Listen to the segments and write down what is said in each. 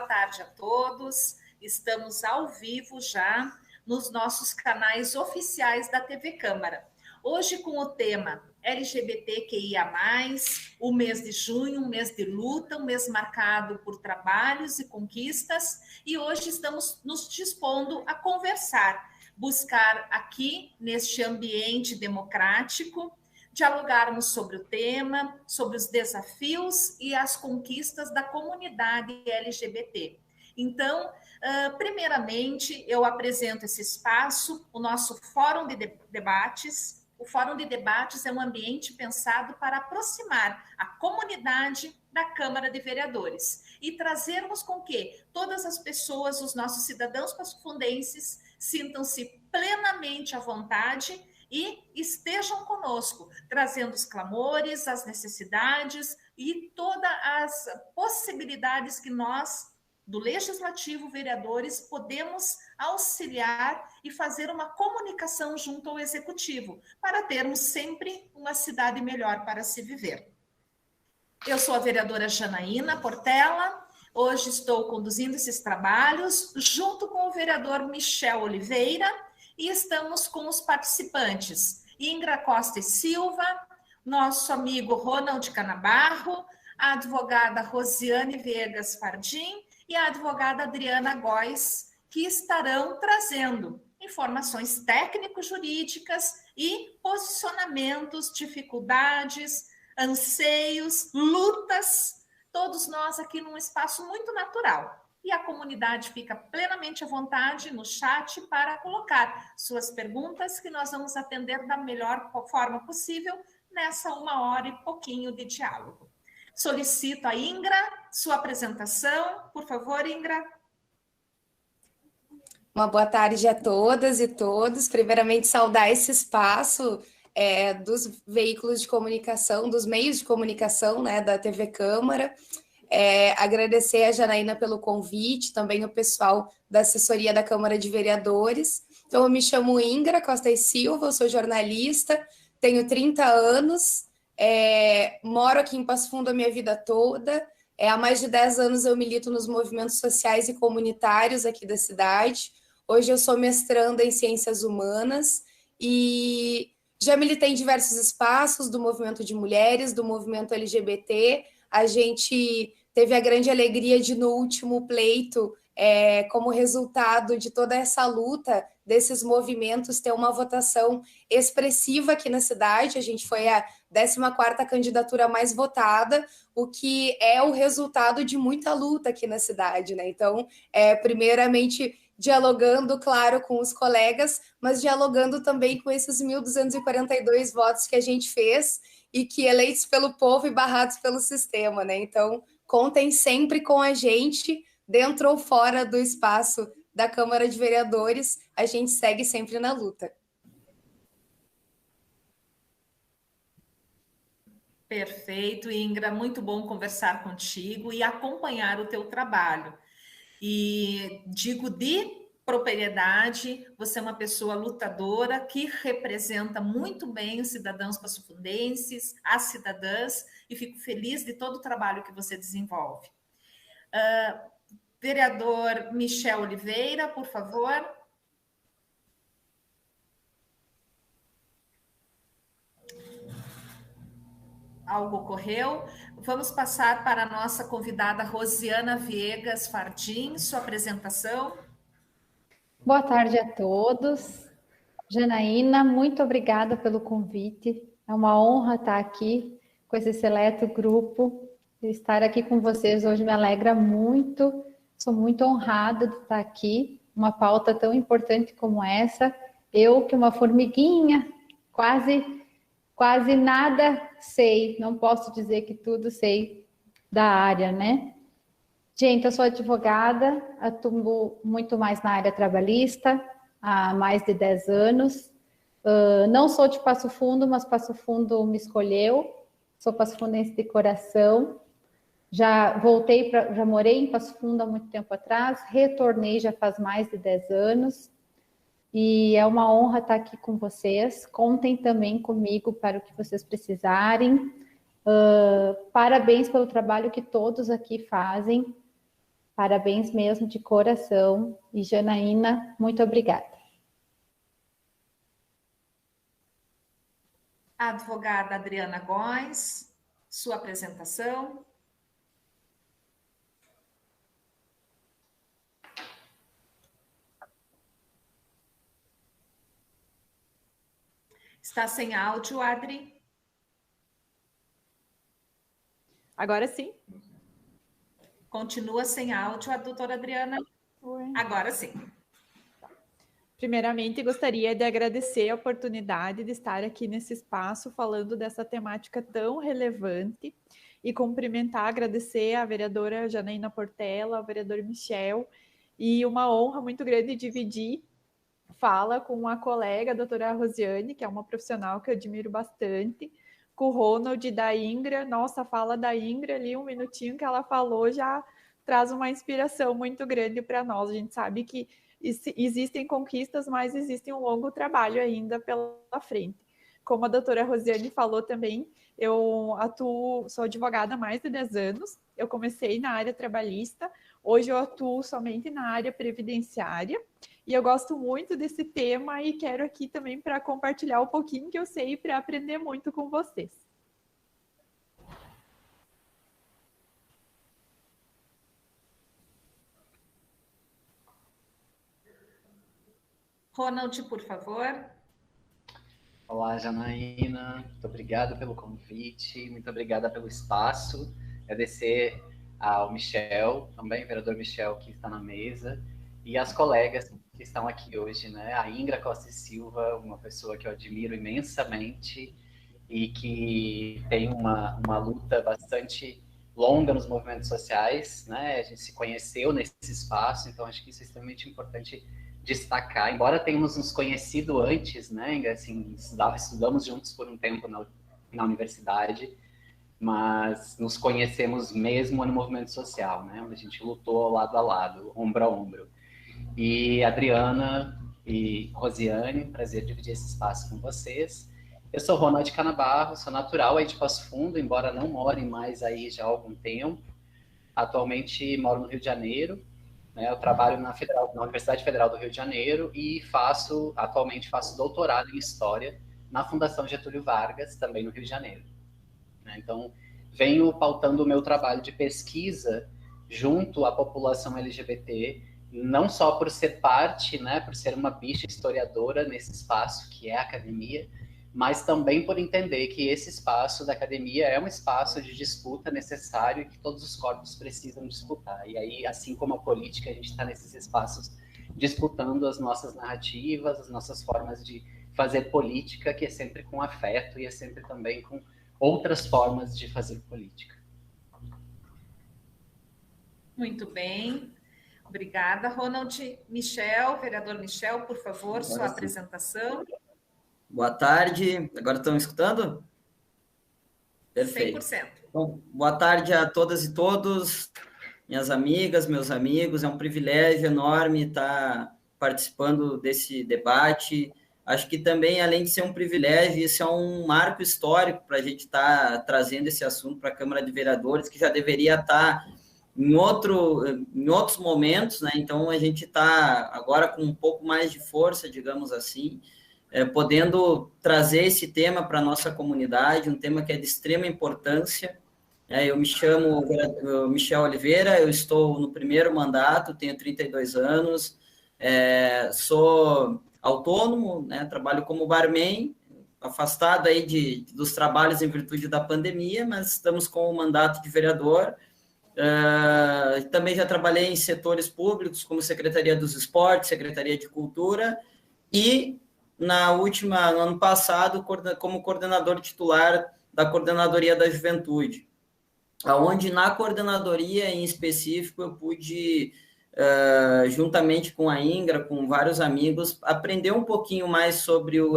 tarde a todos. Estamos ao vivo já nos nossos canais oficiais da TV Câmara. Hoje com o tema LGBTQIA+, o mês de junho, um mês de luta, um mês marcado por trabalhos e conquistas, e hoje estamos nos dispondo a conversar, buscar aqui, neste ambiente democrático, dialogarmos sobre o tema, sobre os desafios e as conquistas da comunidade LGBT. Então, primeiramente, eu apresento esse espaço, o nosso Fórum de Debates. O Fórum de Debates é um ambiente pensado para aproximar a comunidade da Câmara de Vereadores e trazermos com que todas as pessoas, os nossos cidadãos passofundenses, sintam-se plenamente à vontade e estejam conosco, trazendo os clamores, as necessidades e todas as possibilidades que nós, do Legislativo, vereadores, podemos auxiliar e fazer uma comunicação junto ao Executivo, para termos sempre uma cidade melhor para se viver. Eu sou a vereadora Janaína Portela, hoje estou conduzindo esses trabalhos, junto com o vereador Michel Oliveira, e estamos com os participantes, Ingra Costa e Silva, nosso amigo Ronald Canabarro, a advogada Rosiane Viegas Fardim e a advogada Adriana Góes, que estarão trazendo informações técnico-jurídicas e posicionamentos, dificuldades, anseios, lutas, todos nós aqui num espaço muito natural. E a comunidade fica plenamente à vontade no chat para colocar suas perguntas, que nós vamos atender da melhor forma possível nessa 1 hora e pouquinho de diálogo. Solicito a Ingra, sua apresentação. Por favor, Ingra. Uma boa tarde a todas e todos. Primeiramente, saudar esse espaço dos veículos de comunicação, dos meios de comunicação, né, da TV Câmara. Agradecer a Janaína pelo convite, também o pessoal da assessoria da Câmara de Vereadores. Então, eu me chamo Ingra Costa e Silva, eu sou jornalista, tenho 30 anos, moro aqui em Passo Fundo a minha vida toda. Há mais de 10 anos eu milito nos movimentos sociais e comunitários aqui da cidade. Hoje eu sou mestranda em Ciências Humanas e já militei em diversos espaços do movimento de mulheres, do movimento LGBT. A gente teve a grande alegria de, no último pleito, como resultado de toda essa luta desses movimentos, ter uma votação expressiva aqui na cidade. A gente foi a 14ª candidatura mais votada, o que é o resultado de muita luta aqui na cidade, né? Então, primeiramente, dialogando, claro, com os colegas, mas dialogando também com esses 1.242 votos que a gente fez e que eleitos pelo povo e barrados pelo sistema, né? Então, contem sempre com a gente, dentro ou fora do espaço da Câmara de Vereadores, a gente segue sempre na luta. Perfeito, Ingra, muito bom conversar contigo e acompanhar o teu trabalho. E digo de propriedade, você é uma pessoa lutadora que representa muito bem os cidadãos passofundenses, as cidadãs, e fico feliz de todo o trabalho que você desenvolve. Vereador Michel Oliveira, por favor. Algo ocorreu. Vamos passar para a nossa convidada Rosiana Viegas Fardim, sua apresentação. Boa tarde a todos. Janaína, muito obrigada pelo convite. É uma honra estar aqui com esse seleto grupo. Estar aqui com vocês hoje me alegra muito. Sou muito honrada de estar aqui. Uma pauta tão importante como essa. Eu, que uma formiguinha, quase nada sei. Não posso dizer que tudo sei da área, né? Gente, eu sou advogada, atuo muito mais na área trabalhista, há mais de 10 anos. Não sou de Passo Fundo, mas Passo Fundo me escolheu. Sou passofundense de coração. Já morei em Passo Fundo há muito tempo atrás, retornei já faz mais de 10 anos. E é uma honra estar aqui com vocês. Contem também comigo para o que vocês precisarem. Parabéns pelo trabalho que todos aqui fazem. Parabéns mesmo, de coração. E Janaína, muito obrigada. A advogada Adriana Góes, sua apresentação. Está sem áudio, Adri? Agora sim. Continua sem áudio a doutora Adriana? Oi. Agora sim. Primeiramente, gostaria de agradecer a oportunidade de estar aqui nesse espaço falando dessa temática tão relevante e cumprimentar, agradecer a vereadora Janaína Portela, ao vereador Michel, e uma honra muito grande dividir fala com a colega, a doutora Rosiane, que é uma profissional que eu admiro bastante, com o Ronald da Ingra. Nossa, a fala da Ingra ali, um minutinho que ela falou, já traz uma inspiração muito grande para nós. A gente sabe que existem conquistas, mas existe um longo trabalho ainda pela frente. Como a doutora Rosiane falou também, eu sou advogada há mais de 10 anos, eu comecei na área trabalhista, hoje eu atuo somente na área previdenciária, e eu gosto muito desse tema e quero aqui também para compartilhar um pouquinho que eu sei e para aprender muito com vocês. Ronald, por favor. Olá, Janaína. Muito obrigado pelo convite, muito obrigada pelo espaço. Agradecer ao Michel, também, vereador Michel, que está na mesa, e as colegas que estão aqui hoje, né? A Ingra Costa e Silva, uma pessoa que eu admiro imensamente e que tem uma luta bastante longa nos movimentos sociais, né? A gente se conheceu nesse espaço, então acho que isso é extremamente importante destacar. Embora tenhamos nos conhecido antes, né? Assim, estudamos juntos por um tempo na universidade, mas nos conhecemos mesmo no movimento social, né? Onde a gente lutou lado a lado, ombro a ombro. E Adriana e Rosiane, prazer dividir esse espaço com vocês. Eu sou Ronald Canabarro, sou natural aí de Passo Fundo, embora não more mais aí já há algum tempo. Atualmente moro no Rio de Janeiro, né? Eu trabalho na Universidade Federal do Rio de Janeiro e atualmente faço doutorado em História na Fundação Getúlio Vargas, também no Rio de Janeiro. Então, venho pautando o meu trabalho de pesquisa junto à população LGBT, não só por ser parte, né, por ser uma bicha historiadora nesse espaço que é a academia, mas também por entender que esse espaço da academia é um espaço de disputa necessário e que todos os corpos precisam disputar. E aí, assim como a política, a gente está nesses espaços disputando as nossas narrativas, as nossas formas de fazer política, que é sempre com afeto e é sempre também com outras formas de fazer política. Muito bem. Obrigada, Ronald. Michel, vereador Michel, por favor, agora sua apresentação. Boa tarde. Agora estão me escutando? Perfeito. 100%. Bom, boa tarde a todas e todos, minhas amigas, meus amigos. É um privilégio enorme estar participando desse debate. Acho que também, além de ser um privilégio, isso é um marco histórico para a gente estar trazendo esse assunto para a Câmara de Vereadores, que já deveria estar em outros momentos, né? Então, a gente está agora com um pouco mais de força, digamos assim, podendo trazer esse tema para a nossa comunidade, um tema que é de extrema importância. Eu me chamo Michel Oliveira, eu estou no primeiro mandato, tenho 32 anos, sou autônomo, né? Trabalho como barman, afastado aí dos trabalhos em virtude da pandemia, mas estamos com o mandato de vereador. Também já trabalhei em setores públicos, como Secretaria dos Esportes, Secretaria de Cultura, e no ano passado, como coordenador titular da Coordenadoria da Juventude, onde na coordenadoria em específico eu pude, juntamente com a Ingra, com vários amigos, aprender um pouquinho mais sobre o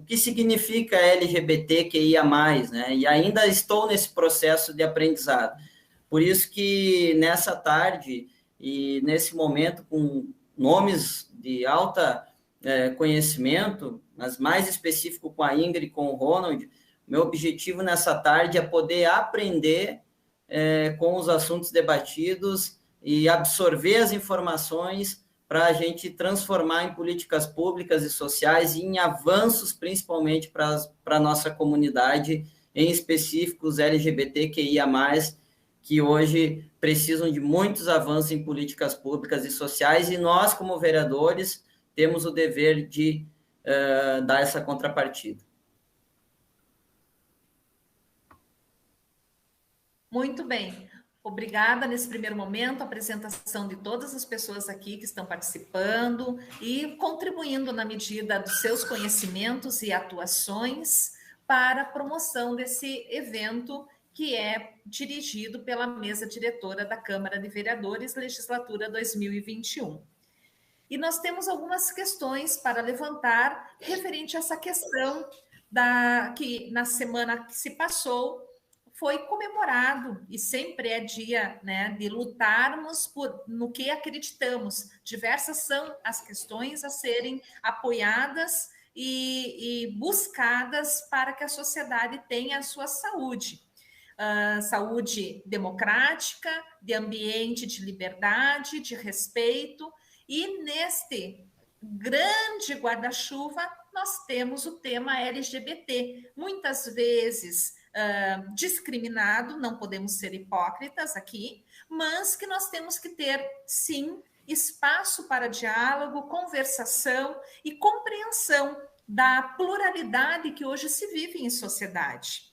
que significa LGBTQIA+, né? E ainda estou nesse processo de aprendizado. Por isso que nessa tarde e nesse momento, com nomes de alta conhecimento, mas mais específico com a Ingrid e com o Ronald, meu objetivo nessa tarde é poder aprender com os assuntos debatidos e absorver as informações para a gente transformar em políticas públicas e sociais e em avanços, principalmente para a nossa comunidade, em específico os LGBTQIA+, que hoje precisam de muitos avanços em políticas públicas e sociais, e nós, como vereadores, temos o dever de dar essa contrapartida. Muito bem. Obrigada nesse primeiro momento, a apresentação de todas as pessoas aqui que estão participando e contribuindo na medida dos seus conhecimentos e atuações para a promoção desse evento que é dirigido pela mesa diretora da Câmara de Vereadores, legislatura 2021. E nós temos algumas questões para levantar referente a essa questão que na semana que se passou foi comemorado, e sempre é dia, né, de lutarmos no que acreditamos. Diversas são as questões a serem apoiadas e buscadas para que a sociedade tenha a sua saúde. Saúde democrática, de ambiente de liberdade, de respeito, e neste grande guarda-chuva nós temos o tema LGBT, muitas vezes discriminado, não podemos ser hipócritas aqui, mas que nós temos que ter, sim, espaço para diálogo, conversação e compreensão da pluralidade que hoje se vive em sociedade.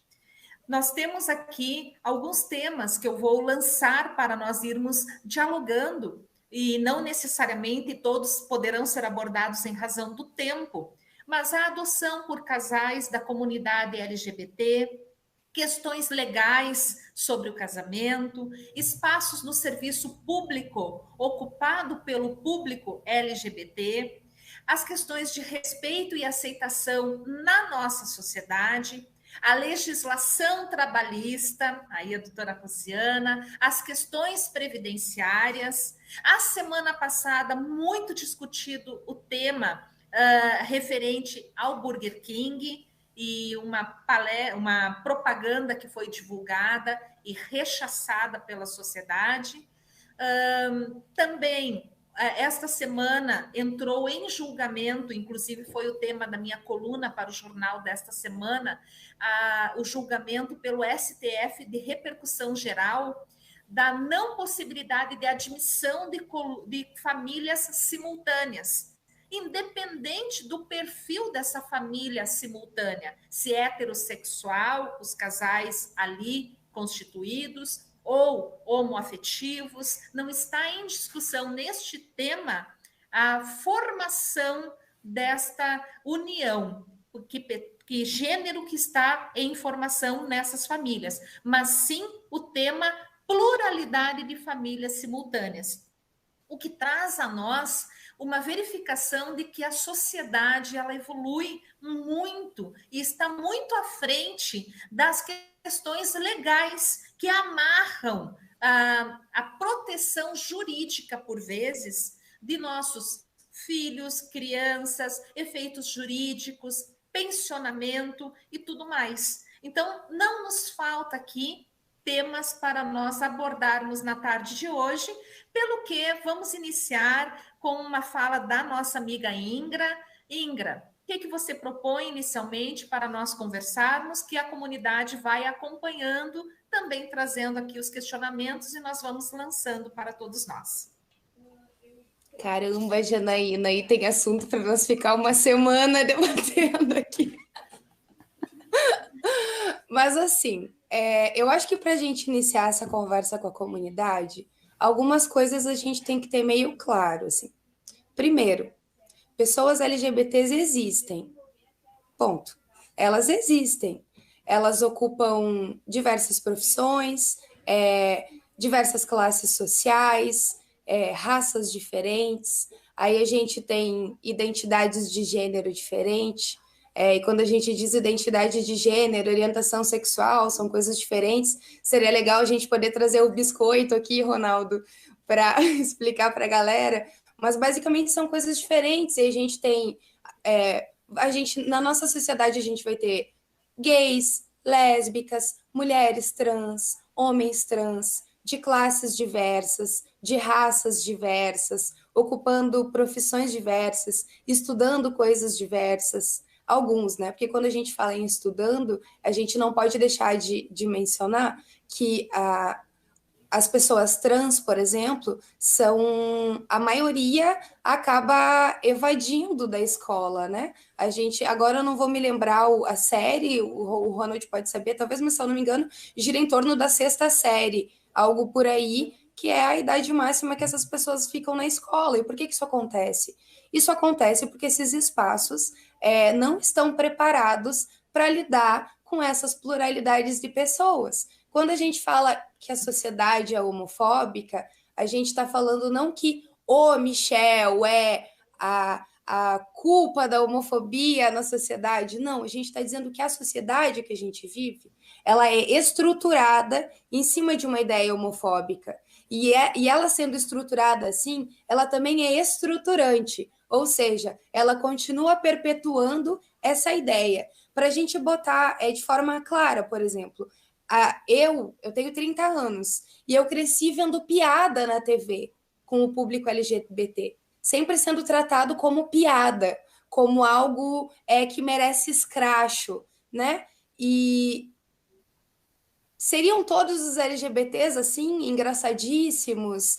Nós temos aqui alguns temas que eu vou lançar para nós irmos dialogando, e não necessariamente todos poderão ser abordados em razão do tempo, mas a adoção por casais da comunidade LGBT, questões legais sobre o casamento, espaços no serviço público ocupado pelo público LGBT, as questões de respeito e aceitação na nossa sociedade, a legislação trabalhista, aí a doutora Rosiana, as questões previdenciárias. A semana passada, muito discutido o tema referente ao Burger King, e uma propaganda que foi divulgada e rechaçada pela sociedade. Também, esta semana, entrou em julgamento, inclusive foi o tema da minha coluna para o jornal desta semana, o julgamento pelo STF de repercussão geral da não possibilidade de admissão de famílias simultâneas, independente do perfil dessa família simultânea, se é heterossexual, os casais ali constituídos, ou homoafetivos, não está em discussão neste tema a formação desta união, que gênero que está em formação nessas famílias, mas sim o tema pluralidade de famílias simultâneas, o que traz a nós uma verificação de que a sociedade ela evolui muito e está muito à frente das questões legais que amarram a proteção jurídica, por vezes, de nossos filhos, crianças, efeitos jurídicos, pensionamento e tudo mais. Então, não nos falta aqui temas para nós abordarmos na tarde de hoje, pelo que vamos iniciar com uma fala da nossa amiga Ingra. Ingra, o que você propõe inicialmente para nós conversarmos, que a comunidade vai acompanhando, também trazendo aqui os questionamentos e nós vamos lançando para todos nós. Caramba, Janaína, aí tem assunto para nós ficar uma semana debatendo aqui. Mas assim, eu acho que para a gente iniciar essa conversa com a comunidade, algumas coisas a gente tem que ter meio claro, assim. Primeiro, pessoas LGBTs existem. Ponto. Elas existem. Elas ocupam diversas profissões, diversas classes sociais, raças diferentes. Aí a gente tem identidades de gênero diferentes. E quando a gente diz identidade de gênero, orientação sexual, são coisas diferentes. Seria legal a gente poder trazer o biscoito aqui, Ronaldo, para explicar para a galera. Mas basicamente são coisas diferentes. E a gente tem... na nossa sociedade a gente vai ter gays, lésbicas, mulheres trans, homens trans, de classes diversas, de raças diversas, ocupando profissões diversas, estudando coisas diversas, alguns, né? Porque quando a gente fala em estudando, a gente não pode deixar de mencionar que as pessoas trans, por exemplo, são a maioria acaba evadindo da escola, né? A gente agora eu não vou me lembrar a série, o Ronald pode saber, talvez, mas se eu não me engano, gira em torno da 6ª série, algo por aí, que é a idade máxima que essas pessoas ficam na escola. E por que isso acontece? Isso acontece porque esses espaços não estão preparados para lidar com essas pluralidades de pessoas. Quando a gente fala que a sociedade é homofóbica, a gente está falando não que o Michel é a culpa da homofobia na sociedade, não, a gente está dizendo que a sociedade que a gente vive, ela é estruturada em cima de uma ideia homofóbica, e ela sendo estruturada assim, ela também é estruturante, ou seja, ela continua perpetuando essa ideia. Para a gente botar de forma clara, por exemplo, eu tenho 30 anos e eu cresci vendo piada na TV com o público LGBT, sempre sendo tratado como piada, como algo que merece escracho, né? E seriam todos os LGBTs assim, engraçadíssimos,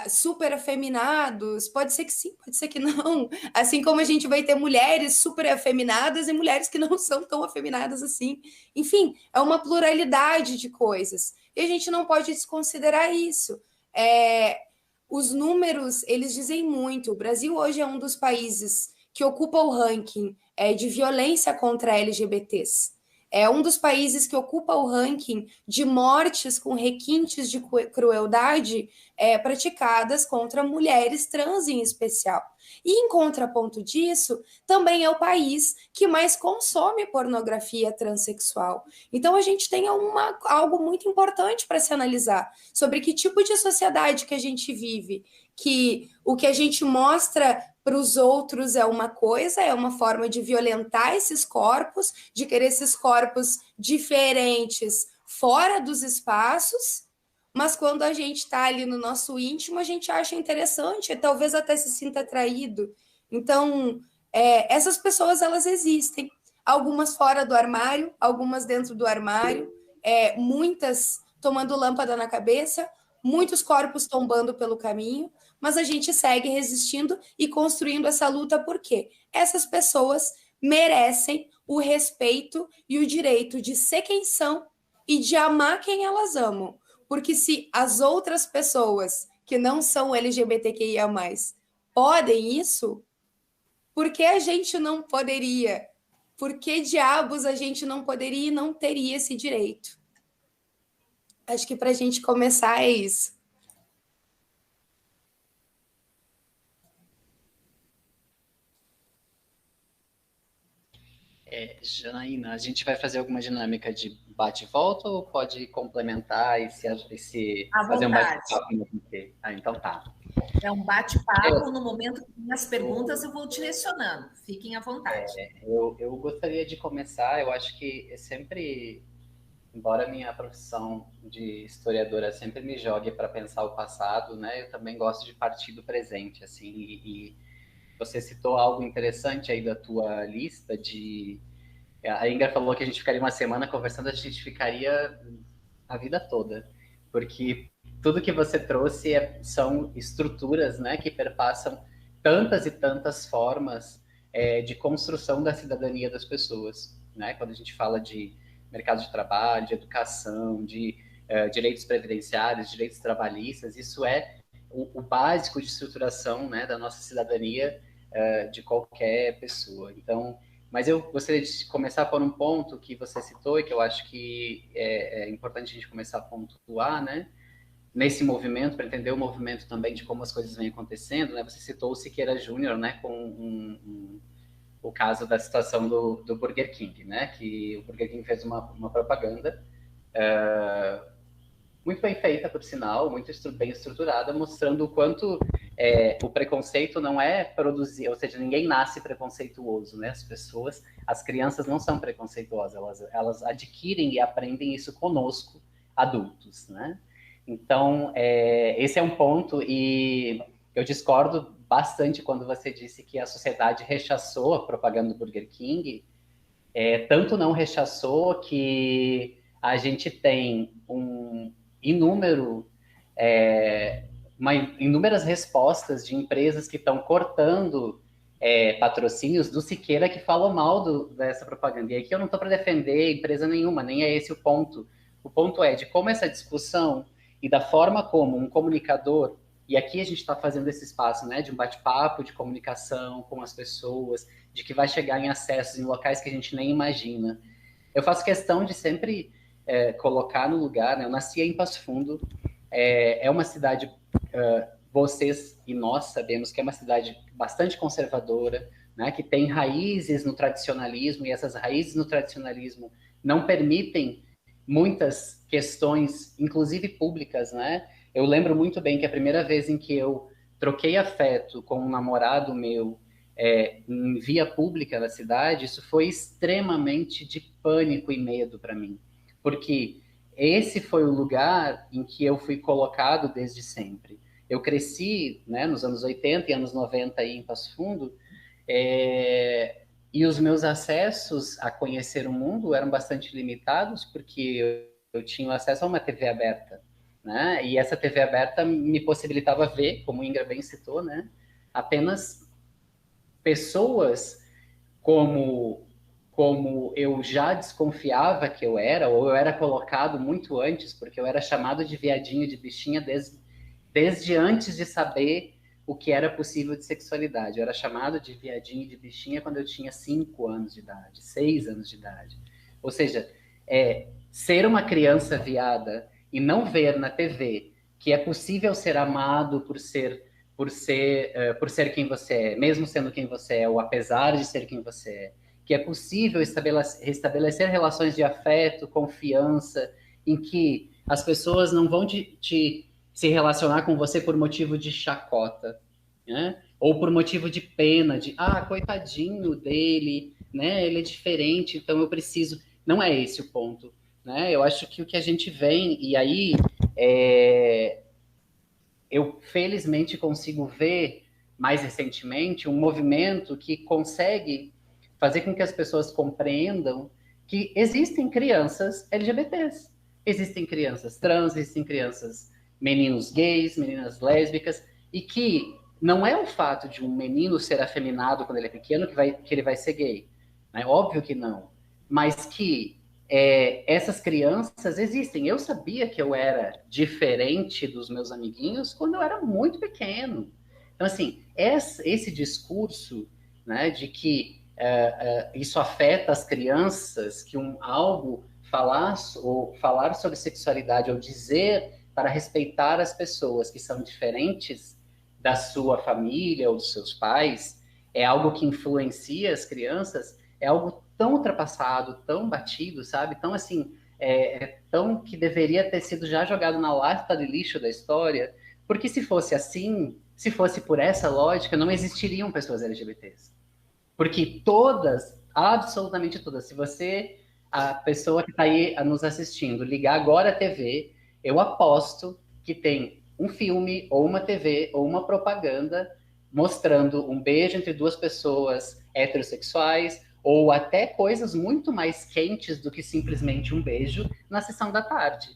super afeminados? Pode ser que sim, pode ser que não. Assim como a gente vai ter mulheres super afeminadas e mulheres que não são tão afeminadas assim. Enfim, é uma pluralidade de coisas. E a gente não pode desconsiderar isso. Os números, eles dizem muito. O Brasil hoje é um dos países que ocupa o ranking de violência contra LGBTs. É um dos países que ocupa o ranking de mortes com requintes de crueldade praticadas contra mulheres trans em especial. E, em contraponto disso, também é o país que mais consome pornografia transexual. Então, a gente tem algo muito importante para se analisar sobre que tipo de sociedade que a gente vive, que o que a gente mostra para os outros é uma coisa, é uma forma de violentar esses corpos, de querer esses corpos diferentes fora dos espaços, mas quando a gente está ali no nosso íntimo, a gente acha interessante, talvez até se sinta atraído. Então, essas pessoas, elas existem. Algumas fora do armário, algumas dentro do armário, muitas tomando lâmpada na cabeça, muitos corpos tombando pelo caminho, mas a gente segue resistindo e construindo essa luta porque essas pessoas merecem o respeito e o direito de ser quem são e de amar quem elas amam. Porque se as outras pessoas que não são LGBTQIA+, podem isso, por que a gente não poderia? Por que diabos a gente não poderia e não teria esse direito? Acho que para a gente começar é isso. Janaína, a gente vai fazer alguma dinâmica de bate-volta ou pode complementar e fazer um bate-papo? Então tá. É um bate-papo, no momento que tem as perguntas eu vou direcionando, fiquem à vontade. Eu gostaria de começar, eu acho que sempre, embora a minha profissão de historiadora sempre me jogue para pensar o passado, né, eu também gosto de partir do presente, assim, e você citou algo interessante aí da tua lista de... A Inga falou que a gente ficaria uma semana conversando, a gente ficaria a vida toda, porque tudo que você trouxe são estruturas, né, que perpassam tantas e tantas formas de construção da cidadania das pessoas, né? Quando a gente fala de mercado de trabalho, de educação, de direitos previdenciários, direitos trabalhistas, isso é o básico de estruturação, né, da nossa cidadania de qualquer pessoa. Então, mas eu gostaria de começar por um ponto que você citou e que eu acho que é importante a gente começar a pontuar, né? Nesse movimento, para entender o movimento também de como as coisas vêm acontecendo, né? Você citou o Siqueira Júnior, né? Com o caso da situação do Burger King, né? Que o Burger King fez uma propaganda muito bem feita, por sinal, muito bem estruturada, mostrando o quanto o preconceito não é produzir, ou seja, ninguém nasce preconceituoso, né? As crianças não são preconceituosas, elas adquirem e aprendem isso conosco, adultos, né? Então, esse é um ponto, e eu discordo bastante quando você disse que a sociedade rechaçou a propaganda do Burger King. Tanto não rechaçou que a gente tem inúmeras respostas de empresas que estão cortando patrocínios do Siqueira, que falam mal dessa propaganda. E aqui eu não estou para defender empresa nenhuma, nem é esse o ponto. O ponto é de como essa discussão e da forma como um comunicador, e aqui a gente está fazendo esse espaço, né, de um bate-papo, de comunicação com as pessoas, de que vai chegar em acessos em locais que a gente nem imagina. Eu faço questão de sempre colocar no lugar, né? Eu nasci em Passo Fundo, é uma cidade, vocês e nós sabemos que é uma cidade bastante conservadora, né? Que tem raízes no tradicionalismo, e essas raízes no tradicionalismo não permitem muitas questões, inclusive públicas, né? Eu lembro muito bem que a primeira vez em que eu troquei afeto com um namorado meu em via pública da cidade, isso foi extremamente de pânico e medo para mim, porque esse foi o lugar em que eu fui colocado desde sempre. Eu cresci, né, nos anos 80 e anos 90 aí em Passo Fundo, e os meus acessos a conhecer o mundo eram bastante limitados, porque eu tinha acesso a uma TV aberta, né? E essa TV aberta me possibilitava ver, como o Ingra bem citou, né, apenas pessoas como eu já desconfiava que eu era, ou eu era colocado muito antes, porque eu era chamado de viadinho, de bichinha, desde antes de saber o que era possível de sexualidade. Eu era chamado de viadinho, de bichinha, quando eu tinha 5 anos de idade, 6 anos de idade. Ou seja, ser uma criança viada e não ver na TV que é possível ser amado por ser quem você é, mesmo sendo quem você é, ou apesar de ser quem você é, que é possível estabelecer relações de afeto, confiança, em que as pessoas não vão se relacionar com você por motivo de chacota, né? Ou por motivo de pena, coitadinho dele, né? Ele é diferente, então eu preciso... Não é esse o ponto, né? Eu acho que o que a gente vem, e aí eu felizmente consigo ver, mais recentemente, um movimento que consegue fazer com que as pessoas compreendam que existem crianças LGBTs, existem crianças trans, existem crianças, meninos gays, meninas lésbicas, e que não é o fato de um menino ser afeminado quando ele é pequeno que ele vai ser gay, né? Óbvio que não, mas que essas crianças existem. Eu sabia que eu era diferente dos meus amiguinhos quando eu era muito pequeno. Então, assim, esse discurso, né, de que isso afeta as crianças, que falar sobre sexualidade, ou dizer para respeitar as pessoas que são diferentes da sua família ou dos seus pais, é algo que influencia as crianças, é algo tão ultrapassado, tão batido, sabe? Tão assim, tão que deveria ter sido já jogado na lata de lixo da história, porque se fosse assim, se fosse por essa lógica, não existiriam pessoas LGBTs. Porque todas, absolutamente todas, se você, a pessoa que está aí nos assistindo, ligar agora a TV, eu aposto que tem um filme, ou uma TV, ou uma propaganda mostrando um beijo entre duas pessoas heterossexuais, ou até coisas muito mais quentes do que simplesmente um beijo na sessão da tarde.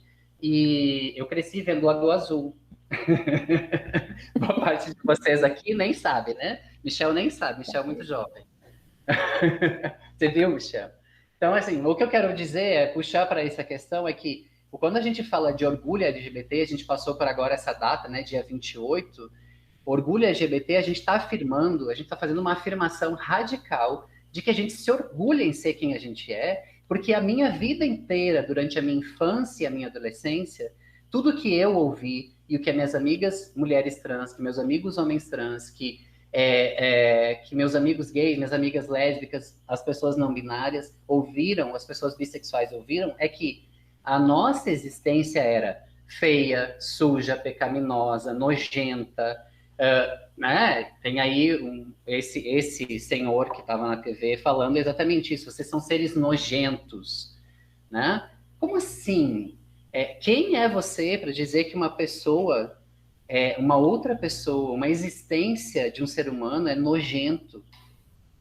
E eu cresci vendo Lagoa Azul. Boa parte de vocês aqui nem sabe, né? Michel nem sabe, Michel é muito jovem. Você viu, Michel? Então, assim, o que eu quero dizer puxar para essa questão é que quando a gente fala de orgulho LGBT, a gente passou por agora essa data, né, dia 28, orgulho LGBT, a gente está afirmando, a gente está fazendo uma afirmação radical de que a gente se orgulha em ser quem a gente é, porque a minha vida inteira, durante a minha infância e a minha adolescência, tudo que eu ouvi e o que as minhas amigas mulheres trans, que meus amigos homens trans, que meus amigos gays, minhas amigas lésbicas, as pessoas não binárias ouviram, as pessoas bissexuais ouviram, é que a nossa existência era feia, suja, pecaminosa, nojenta, Né? Tem aí esse senhor que estava na TV falando exatamente isso. Vocês são seres nojentos, né? Como assim? Quem é você para dizer que uma pessoa, uma outra pessoa, uma existência de um ser humano é nojento,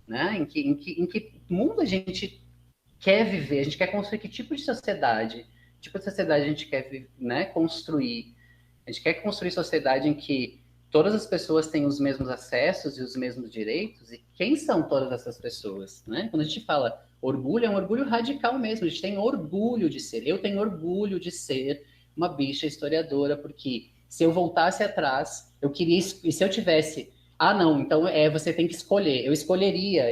né? Em que mundo a gente quer viver? A gente quer construir que tipo de sociedade? Que tipo de sociedade a gente quer, né, construir? A gente quer construir sociedade em que todas as pessoas têm os mesmos acessos e os mesmos direitos? E quem são todas essas pessoas, né? Quando a gente fala orgulho, é um orgulho radical mesmo. A gente tem orgulho de ser. Eu tenho orgulho de ser uma bicha historiadora, porque se eu voltasse atrás, eu queria... E se eu tivesse... Ah, não, então você tem que escolher. Eu escolheria...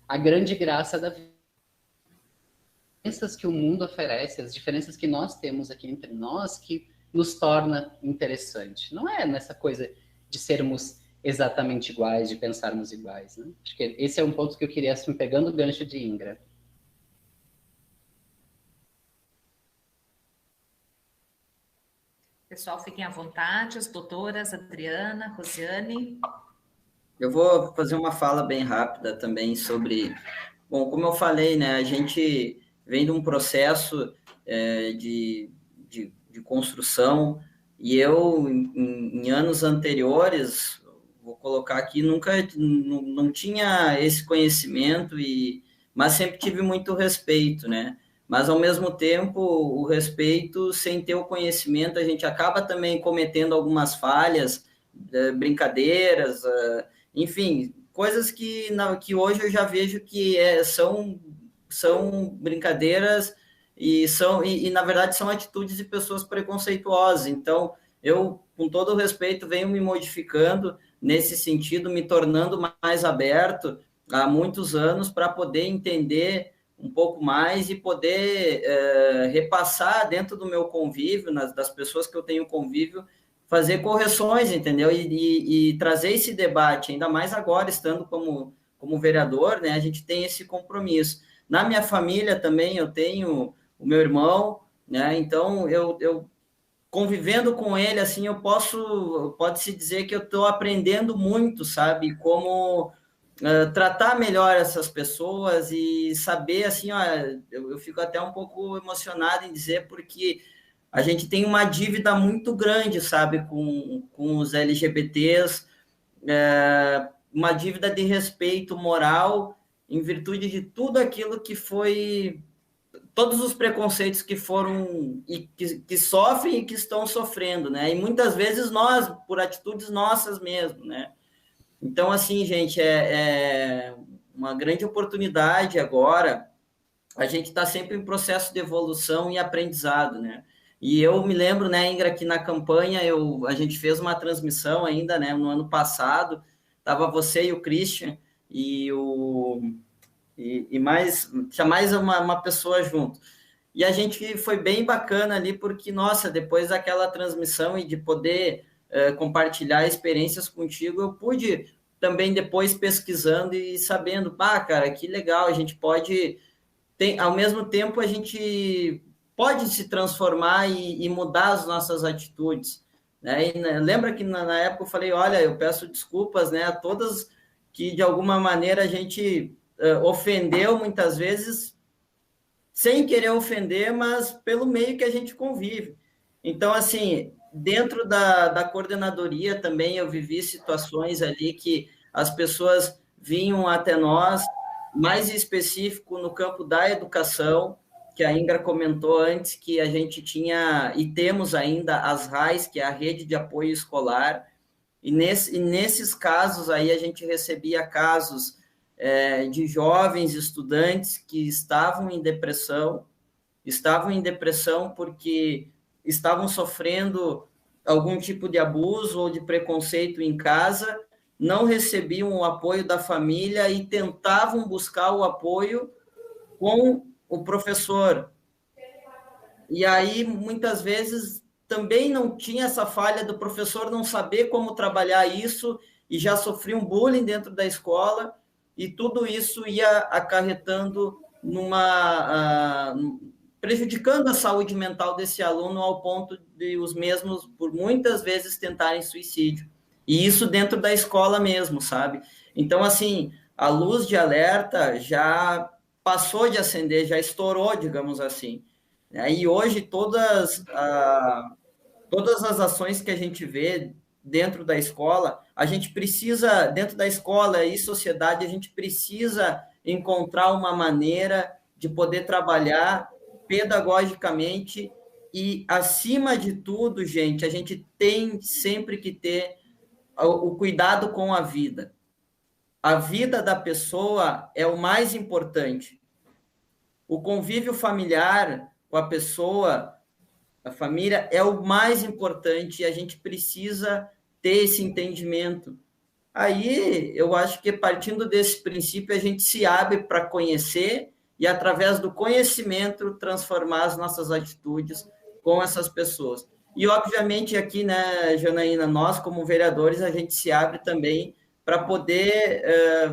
a grande graça da vida. As diferenças que o mundo oferece, as diferenças que nós temos aqui entre nós, que nos torna interessante. Não é nessa coisa de sermos exatamente iguais, de pensarmos iguais, né? Acho que esse é um ponto que eu queria, assim, pegando o gancho de Ingra. Pessoal, fiquem à vontade, as doutoras Adriana, Rosiane. Eu vou fazer uma fala bem rápida também sobre... Bom, como eu falei, né, a gente vem de um processo de construção, e eu, em anos anteriores, vou colocar aqui, nunca não tinha esse conhecimento, mas sempre tive muito respeito, né? Mas, ao mesmo tempo, o respeito, sem ter o conhecimento, a gente acaba também cometendo algumas falhas, brincadeiras, enfim, coisas que hoje eu já vejo que são brincadeiras e, na verdade, são atitudes de pessoas preconceituosas. Então, eu, com todo o respeito, venho me modificando nesse sentido, me tornando mais aberto há muitos anos para poder entender um pouco mais e poder repassar dentro do meu convívio, das pessoas que eu tenho convívio, fazer correções, entendeu? E trazer esse debate, ainda mais agora, estando como vereador, né? A gente tem esse compromisso. Na minha família também, eu tenho o meu irmão, né? Então, eu convivendo com ele, assim, pode-se dizer que eu estou aprendendo muito, sabe? Como tratar melhor essas pessoas e saber, assim, ó, eu fico até um pouco emocionado em dizer, porque a gente tem uma dívida muito grande, sabe, com os LGBTs, uma dívida de respeito moral, em virtude de tudo aquilo que foi, todos os preconceitos que foram, e que sofrem e que estão sofrendo, né, e muitas vezes nós, por atitudes nossas mesmo, né. Então, assim, gente, é uma grande oportunidade agora, a gente está sempre em processo de evolução e aprendizado, né. E eu me lembro, né, Ingra, que na campanha a gente fez uma transmissão ainda, né, no ano passado, estava você e o Christian, e tinha mais uma pessoa junto. E a gente foi bem bacana ali, porque, nossa, depois daquela transmissão e de poder compartilhar experiências contigo, eu pude também depois pesquisando e sabendo, cara, que legal, a gente pode... ao mesmo tempo, a gente pode se transformar e mudar as nossas atitudes, né? E lembra que na época eu falei, olha, eu peço desculpas, né, a todas que de alguma maneira a gente ofendeu muitas vezes, sem querer ofender, mas pelo meio que a gente convive. Então, assim, dentro da coordenadoria também eu vivi situações ali que as pessoas vinham até nós, mais específico no campo da educação, que a Ingra comentou antes, que a gente tinha e temos ainda as RAIs, que é a Rede de Apoio Escolar, e nesses casos aí a gente recebia casos de jovens estudantes que estavam em depressão porque estavam sofrendo algum tipo de abuso ou de preconceito em casa, não recebiam o apoio da família e tentavam buscar o apoio com o professor. E aí, muitas vezes, também não tinha essa falha do professor não saber como trabalhar isso e já sofria um bullying dentro da escola, e tudo isso ia acarretando prejudicando a saúde mental desse aluno ao ponto de os mesmos, por muitas vezes, tentarem suicídio. E isso dentro da escola mesmo, sabe? Então, assim, a luz de alerta já passou de acender, já estourou, digamos assim. E hoje todas as ações que a gente vê dentro da escola, a gente precisa, dentro da escola e sociedade, a gente precisa encontrar uma maneira de poder trabalhar pedagogicamente e, acima de tudo, gente, a gente tem sempre que ter o cuidado com a vida. A vida da pessoa é o mais importante. O convívio familiar com a pessoa, a família, é o mais importante e a gente precisa ter esse entendimento. Aí, eu acho que partindo desse princípio, a gente se abre para conhecer e, através do conhecimento, transformar as nossas atitudes com essas pessoas. E, obviamente, aqui, né, Janaína, nós, como vereadores, a gente se abre também para poder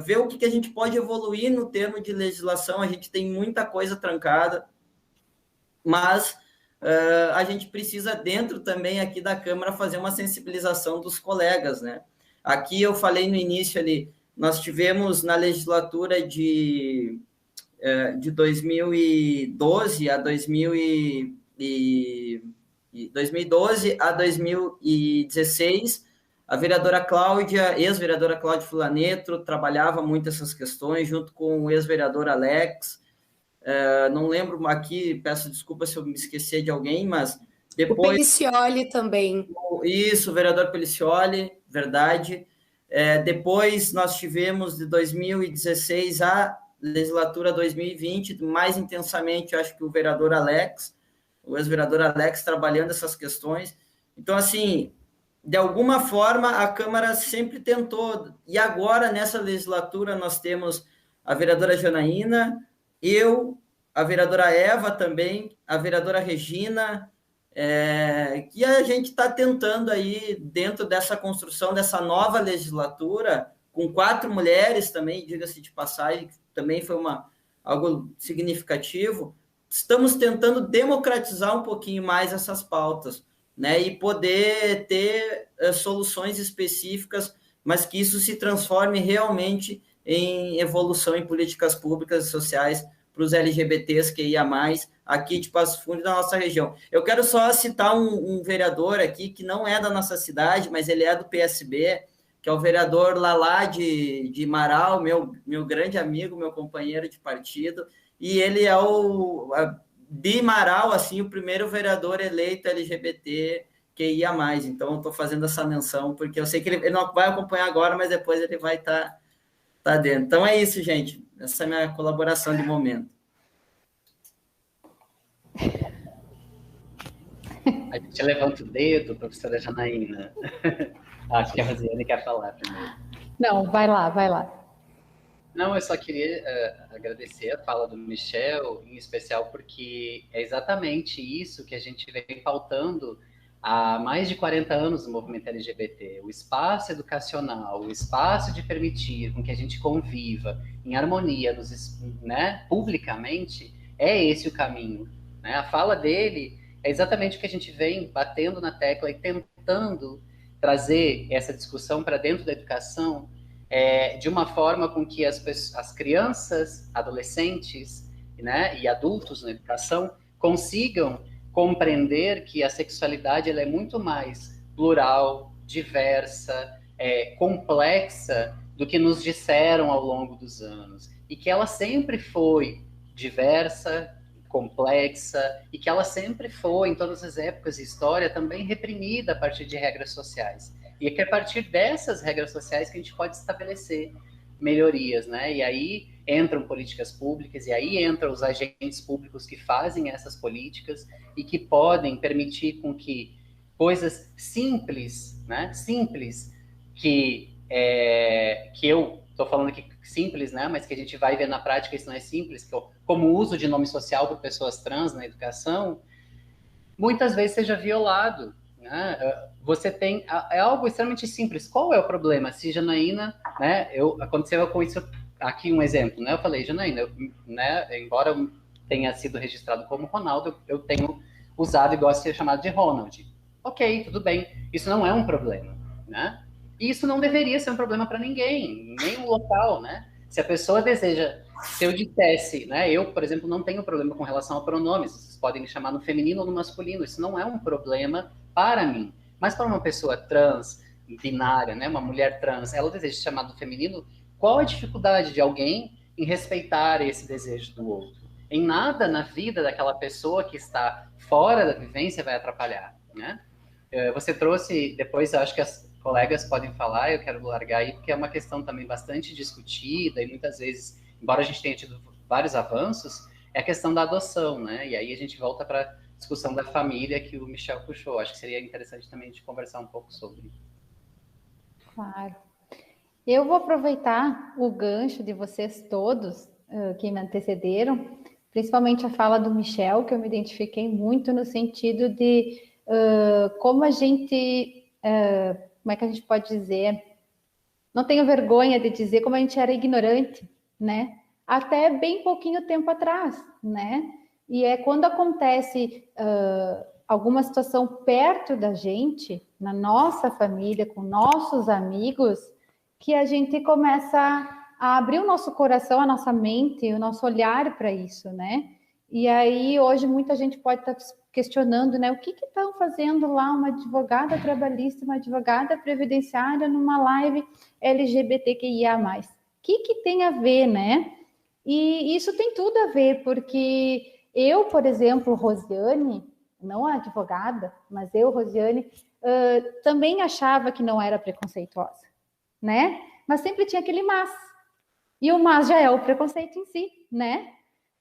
ver o que a gente pode evoluir no termo de legislação. A gente tem muita coisa trancada, mas a gente precisa, dentro também aqui da Câmara, fazer uma sensibilização dos colegas, né? Aqui eu falei no início ali, nós tivemos na legislatura de 2012 a 2016, a vereadora Cláudia, ex-vereadora Cláudia Fulanetro, trabalhava muito essas questões, junto com o ex-vereador Alex. Não lembro aqui, peço desculpa se eu me esquecer de alguém, mas depois... O Pelicioli também. Isso, o vereador Pelicioli, verdade. Depois nós tivemos, de 2016 a legislatura 2020, mais intensamente, acho que o vereador Alex, o ex-vereador Alex, trabalhando essas questões. Então, assim, de alguma forma, a Câmara sempre tentou, e agora, nessa legislatura, nós temos a vereadora Janaína, eu, a vereadora Eva também, a vereadora Regina, que a gente está tentando aí, dentro dessa construção dessa nova legislatura, com 4 mulheres também, diga-se de passagem, que também foi algo significativo, estamos tentando democratizar um pouquinho mais essas pautas, né, e poder ter soluções específicas, mas que isso se transforme realmente em evolução em políticas públicas e sociais para os LGBTs que ia mais aqui de Passo Fundo e da nossa região. Eu quero só citar um vereador aqui que não é da nossa cidade, mas ele é do PSB, que é o vereador Lalá de Marau, meu grande amigo, meu companheiro de partido, e ele é de Marau, assim, o primeiro vereador eleito LGBT que ia mais. Então, eu estou fazendo essa menção, porque eu sei que ele não vai acompanhar agora, mas depois ele vai estar dentro. Então, é isso, gente. Essa é a minha colaboração de momento. A gente levanta o dedo, professora Janaína. Acho que a Rosiane quer falar primeiro. Não, vai lá. Não, eu só queria agradecer a fala do Michel, em especial porque é exatamente isso que a gente vem pautando há mais de 40 anos no movimento LGBT. O espaço educacional, o espaço de permitir com que a gente conviva em harmonia, né, publicamente, é esse o caminho. Né? A fala dele é exatamente o que a gente vem batendo na tecla e tentando trazer essa discussão para dentro da educação, de uma forma com que as crianças, adolescentes, né, e adultos na educação consigam compreender que a sexualidade ela é muito mais plural, diversa, complexa do que nos disseram ao longo dos anos. E que ela sempre foi diversa, complexa, e que ela sempre foi, em todas as épocas de história, também reprimida a partir de regras sociais. E é que a partir dessas regras sociais que a gente pode estabelecer melhorias, né? E aí entram políticas públicas, e aí entram os agentes públicos que fazem essas políticas e que podem permitir com que coisas simples, né? Simples, que eu estou falando aqui simples, né? Mas que a gente vai ver na prática, isso não é simples, como o uso de nome social por pessoas trans na educação, muitas vezes seja violado. Né? Você tem... É algo extremamente simples. Qual é o problema? Se Janaína... Né, aconteceu com isso aqui um exemplo. Né? Eu falei, Janaína, né, embora eu tenha sido registrado como Ronaldo, eu tenho usado e gosto de ser chamado de Ronald. Ok, tudo bem. Isso não é um problema, né? E isso não deveria ser um problema para ninguém, nem o local, né? Se a pessoa deseja, se eu dissesse, né? Eu, por exemplo, não tenho problema com relação a pronomes. Vocês podem me chamar no feminino ou no masculino. Isso não é um problema para mim. Mas para uma pessoa trans, binária, né? Uma mulher trans, ela deseja ser chamada no feminino. Qual a dificuldade de alguém em respeitar esse desejo do outro? Em nada na vida daquela pessoa que está fora da vivência vai atrapalhar, né? Você trouxe, depois eu acho que as colegas podem falar, eu quero largar aí, porque é uma questão também bastante discutida e muitas vezes, embora a gente tenha tido vários avanços, é a questão da adoção, né? E aí a gente volta para a discussão da família que o Michel puxou. Acho que seria interessante também de conversar um pouco sobre. Claro. Eu vou aproveitar o gancho de vocês todos que me antecederam, principalmente a fala do Michel, que eu me identifiquei muito no sentido de como a gente, como é que a gente pode dizer, não tenho vergonha de dizer como a gente era ignorante, né? Até bem pouquinho tempo atrás, né? E é quando acontece alguma situação perto da gente, na nossa família, com nossos amigos, que a gente começa a abrir o nosso coração, a nossa mente, o nosso olhar para isso, né? E aí, hoje, muita gente pode estar questionando, né? O que estão fazendo lá uma advogada trabalhista, uma advogada previdenciária numa live LGBTQIA+. O que tem a ver, né? E isso tem tudo a ver, porque eu, por exemplo, Rosiane, não a advogada, mas eu, Rosiane, também achava que não era preconceituosa, né? Mas sempre tinha aquele mas. E o mas já é o preconceito em si, né?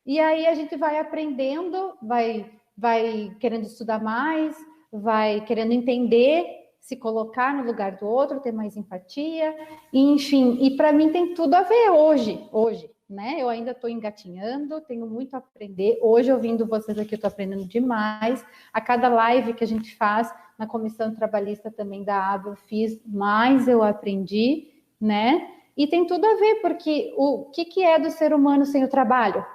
E aí a gente vai aprendendo, vai querendo estudar mais, vai querendo entender, se colocar no lugar do outro, ter mais empatia, enfim. E para mim tem tudo a ver hoje, né? Eu ainda estou engatinhando, tenho muito a aprender. Hoje, ouvindo vocês aqui, eu estou aprendendo demais. A cada live que a gente faz na comissão trabalhista também da ABA, eu fiz, mais eu aprendi, né? E tem tudo a ver, porque o que é do ser humano sem o trabalho?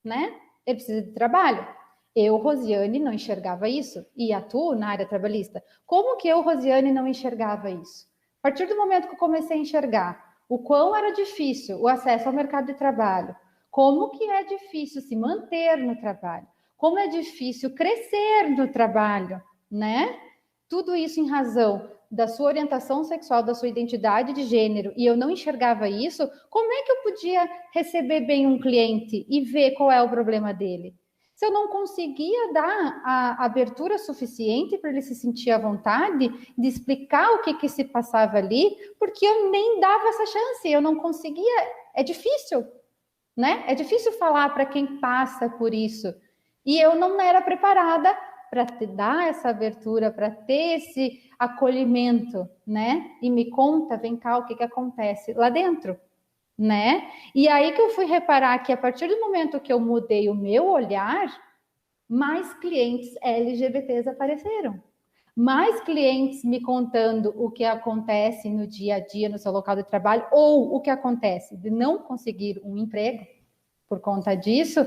Né? Ele precisa de trabalho. Eu, Rosiane, não enxergava isso e atuo na área trabalhista. Como que eu, Rosiane, não enxergava isso? A partir do momento que eu comecei a enxergar o quão era difícil o acesso ao mercado de trabalho, como que é difícil se manter no trabalho, como é difícil crescer no trabalho, né? Tudo isso em razão da sua orientação sexual, da sua identidade de gênero, e eu não enxergava isso, como é que eu podia receber bem um cliente e ver qual é o problema dele? Se eu não conseguia dar a abertura suficiente para ele se sentir à vontade de explicar o que se passava ali, porque eu nem dava essa chance, eu não conseguia, é difícil, né? É difícil falar para quem passa por isso. E eu não era preparada para te dar essa abertura, para ter esse acolhimento, né? E me conta, vem cá, o que acontece lá dentro, né? E aí que eu fui reparar que a partir do momento que eu mudei o meu olhar, mais clientes LGBTs apareceram. Mais clientes me contando o que acontece no dia a dia no seu local de trabalho, ou o que acontece de não conseguir um emprego por conta disso,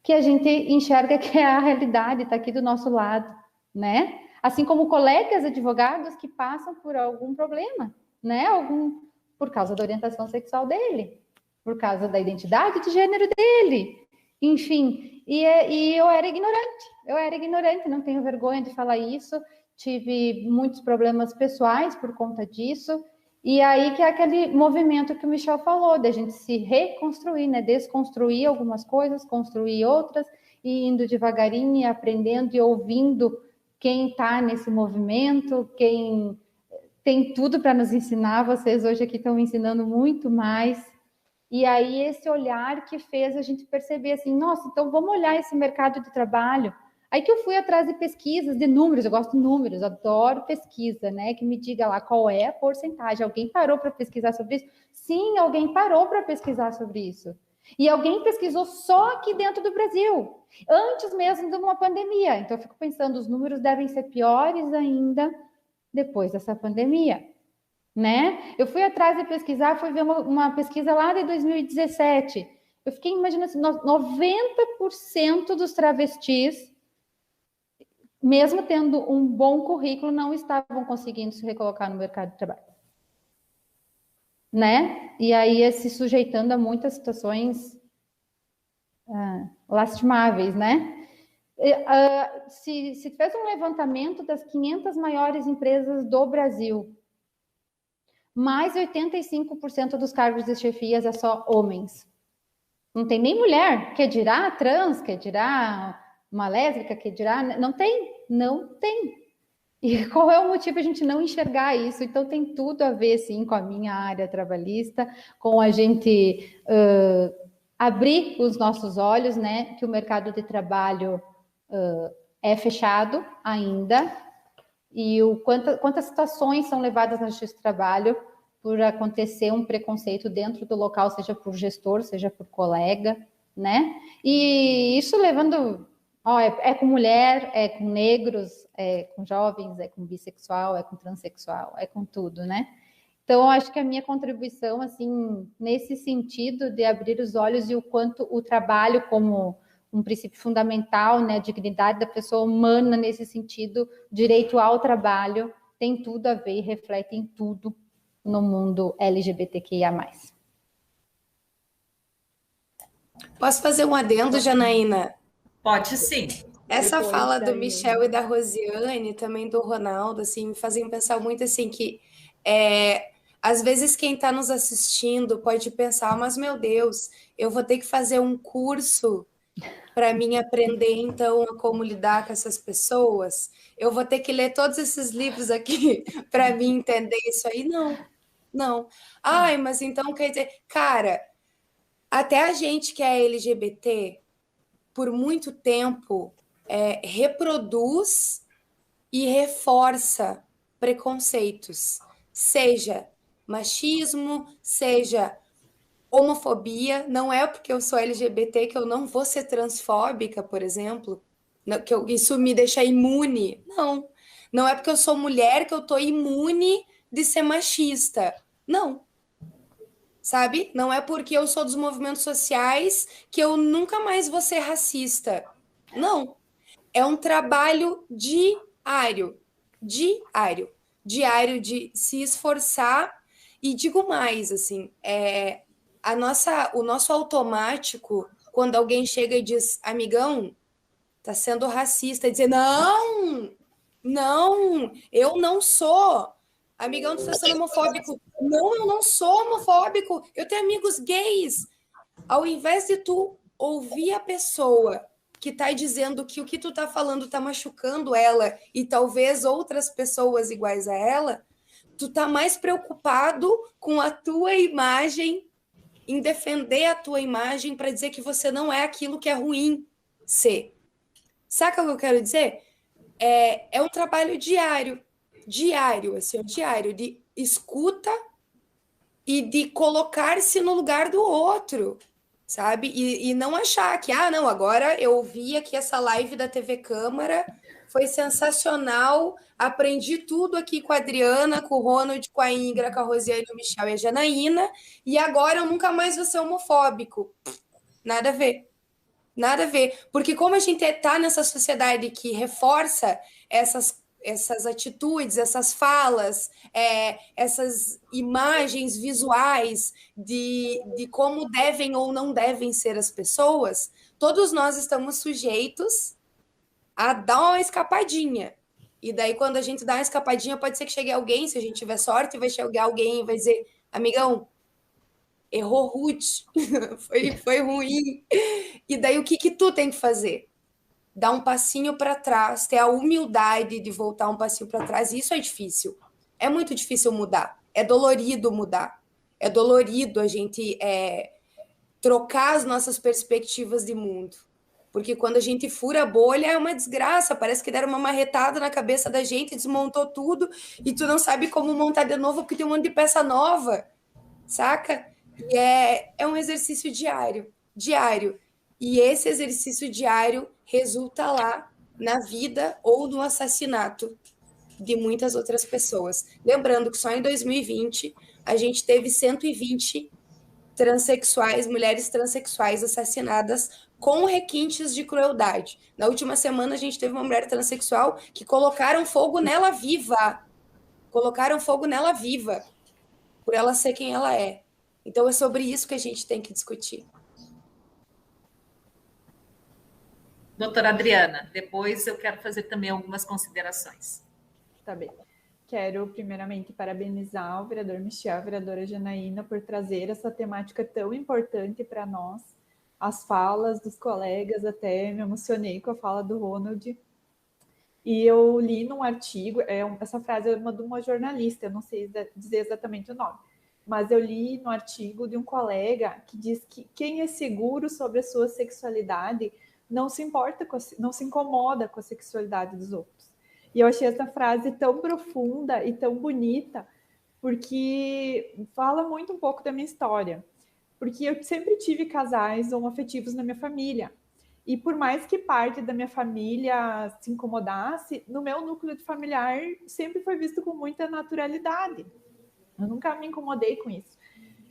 que a gente enxerga que é a realidade, está aqui do nosso lado, né? Assim como colegas advogados que passam por algum problema, né? Por causa da orientação sexual dele, por causa da identidade de gênero dele, enfim. E eu era ignorante, não tenho vergonha de falar isso, tive muitos problemas pessoais por conta disso, e aí que é aquele movimento que o Michel falou, de a gente se reconstruir, né? Desconstruir algumas coisas, construir outras, e indo devagarinho, e aprendendo e ouvindo quem está nesse movimento, quem tem tudo para nos ensinar. Vocês hoje aqui estão me ensinando muito mais. E aí esse olhar que fez a gente perceber assim, nossa, então vamos olhar esse mercado de trabalho. Aí que eu fui atrás de pesquisas, de números, eu gosto de números, adoro pesquisa, né? Que me diga lá qual é a porcentagem. Alguém parou para pesquisar sobre isso? Sim, alguém parou para pesquisar sobre isso. E alguém pesquisou só aqui dentro do Brasil, antes mesmo de uma pandemia. Então eu fico pensando, os números devem ser piores ainda depois dessa pandemia, né? Eu fui atrás de pesquisar, fui ver uma pesquisa lá de 2017. Eu fiquei imaginando assim, 90% dos travestis, mesmo tendo um bom currículo, não estavam conseguindo se recolocar no mercado de trabalho. Né? E aí se sujeitando a muitas situações lastimáveis, né? Se fez um levantamento das 500 maiores empresas do Brasil, mais 85% dos cargos de chefias é só homens. Não tem nem mulher, quer dirá trans, quer dirá uma lésbica, quer dirá... Não tem. E qual é o motivo de a gente não enxergar isso? Então, tem tudo a ver, sim, com a minha área trabalhista, com a gente abrir os nossos olhos, né? Que o mercado de trabalho é fechado ainda, e quantas situações são levadas na justiça do trabalho por acontecer um preconceito dentro do local, seja por gestor, seja por colega, né? E isso levando... é com mulher, é com negros, é com jovens, é com bissexual, é com transexual, é com tudo, né? Então, eu acho que a minha contribuição, assim, nesse sentido de abrir os olhos e o quanto o trabalho como um princípio fundamental, né, a dignidade da pessoa humana nesse sentido, direito ao trabalho, tem tudo a ver e reflete em tudo no mundo LGBTQIA+. Posso fazer um adendo, Janaína? Pode sim. Essa fala do Michel e da Rosiane, também do Ronaldo, assim, me fazem pensar muito assim que às vezes quem está nos assistindo pode pensar, mas meu Deus, eu vou ter que fazer um curso para mim aprender então a como lidar com essas pessoas. Eu vou ter que ler todos esses livros aqui para mim entender isso aí. Não. Ai, mas então quer dizer, cara, até a gente que é LGBT, por muito tempo, reproduz e reforça preconceitos, seja machismo, seja homofobia. Não é porque eu sou LGBT que eu não vou ser transfóbica, por exemplo, isso me deixa imune. Não é porque eu sou mulher que eu tô imune de ser machista. Não. Sabe? Não é porque eu sou dos movimentos sociais que eu nunca mais vou ser racista. Não. É um trabalho diário de se esforçar. E digo mais, assim, o nosso automático, quando alguém chega e diz, amigão, tá sendo racista, e dizer, não, eu não sou. Amigão, tu tá sendo homofóbico. Não, eu não sou homofóbico. Eu tenho amigos gays. Ao invés de tu ouvir a pessoa que tá dizendo que o que tu tá falando tá machucando ela e talvez outras pessoas iguais a ela, tu tá mais preocupado com a tua imagem, em defender a tua imagem para dizer que você não é aquilo que é ruim ser. Saca o que eu quero dizer? É um trabalho diário, assim, diário, de escuta e de colocar-se no lugar do outro, sabe? E não achar que, não, agora eu ouvi aqui essa live da TV Câmara, foi sensacional, aprendi tudo aqui com a Adriana, com o Ronald, com a Ingra, com a Rosiane, o Michel e a Janaína, e agora eu nunca mais vou ser homofóbico. Nada a ver. Nada a ver. Porque como a gente está nessa sociedade que reforça essas atitudes, essas falas, essas imagens visuais de como devem ou não devem ser as pessoas, todos nós estamos sujeitos a dar uma escapadinha. E daí, quando a gente dá uma escapadinha, pode ser que chegue alguém, se a gente tiver sorte, vai chegar alguém e vai dizer, amigão, errou rude, foi ruim. E daí, o que tu tem que fazer? Dar um passinho para trás, ter a humildade de voltar um passinho para trás. E isso é difícil. É muito difícil mudar. É dolorido mudar. É dolorido a gente trocar as nossas perspectivas de mundo. Porque quando a gente fura a bolha, é uma desgraça. Parece que deram uma marretada na cabeça da gente, desmontou tudo, e tu não sabe como montar de novo, porque tem um monte de peça nova. Saca? E é um exercício diário. E esse exercício diário resulta lá na vida ou no assassinato de muitas outras pessoas. Lembrando que só em 2020 a gente teve 120 transexuais, mulheres transexuais assassinadas com requintes de crueldade. Na última semana, a gente teve uma mulher transexual que colocaram fogo nela viva. Colocaram fogo nela viva, por ela ser quem ela é. Então, é sobre isso que a gente tem que discutir. Doutora Adriana, depois eu quero fazer também algumas considerações. Tá bem. Quero, primeiramente, parabenizar o vereador Michel, a vereadora Janaína, por trazer essa temática tão importante para nós. As falas dos colegas, até me emocionei com a fala do Ronald. E eu li num artigo, essa frase é de uma jornalista, eu não sei dizer exatamente o nome, mas eu li no artigo de um colega que diz que quem é seguro sobre a sua sexualidade não se importa, não se incomoda com a sexualidade dos outros. E eu achei essa frase tão profunda e tão bonita, porque fala muito um pouco da minha história. Porque eu sempre tive casais homoafetivos na minha família. E por mais que parte da minha família se incomodasse, no meu núcleo de familiar sempre foi visto com muita naturalidade. Eu nunca me incomodei com isso.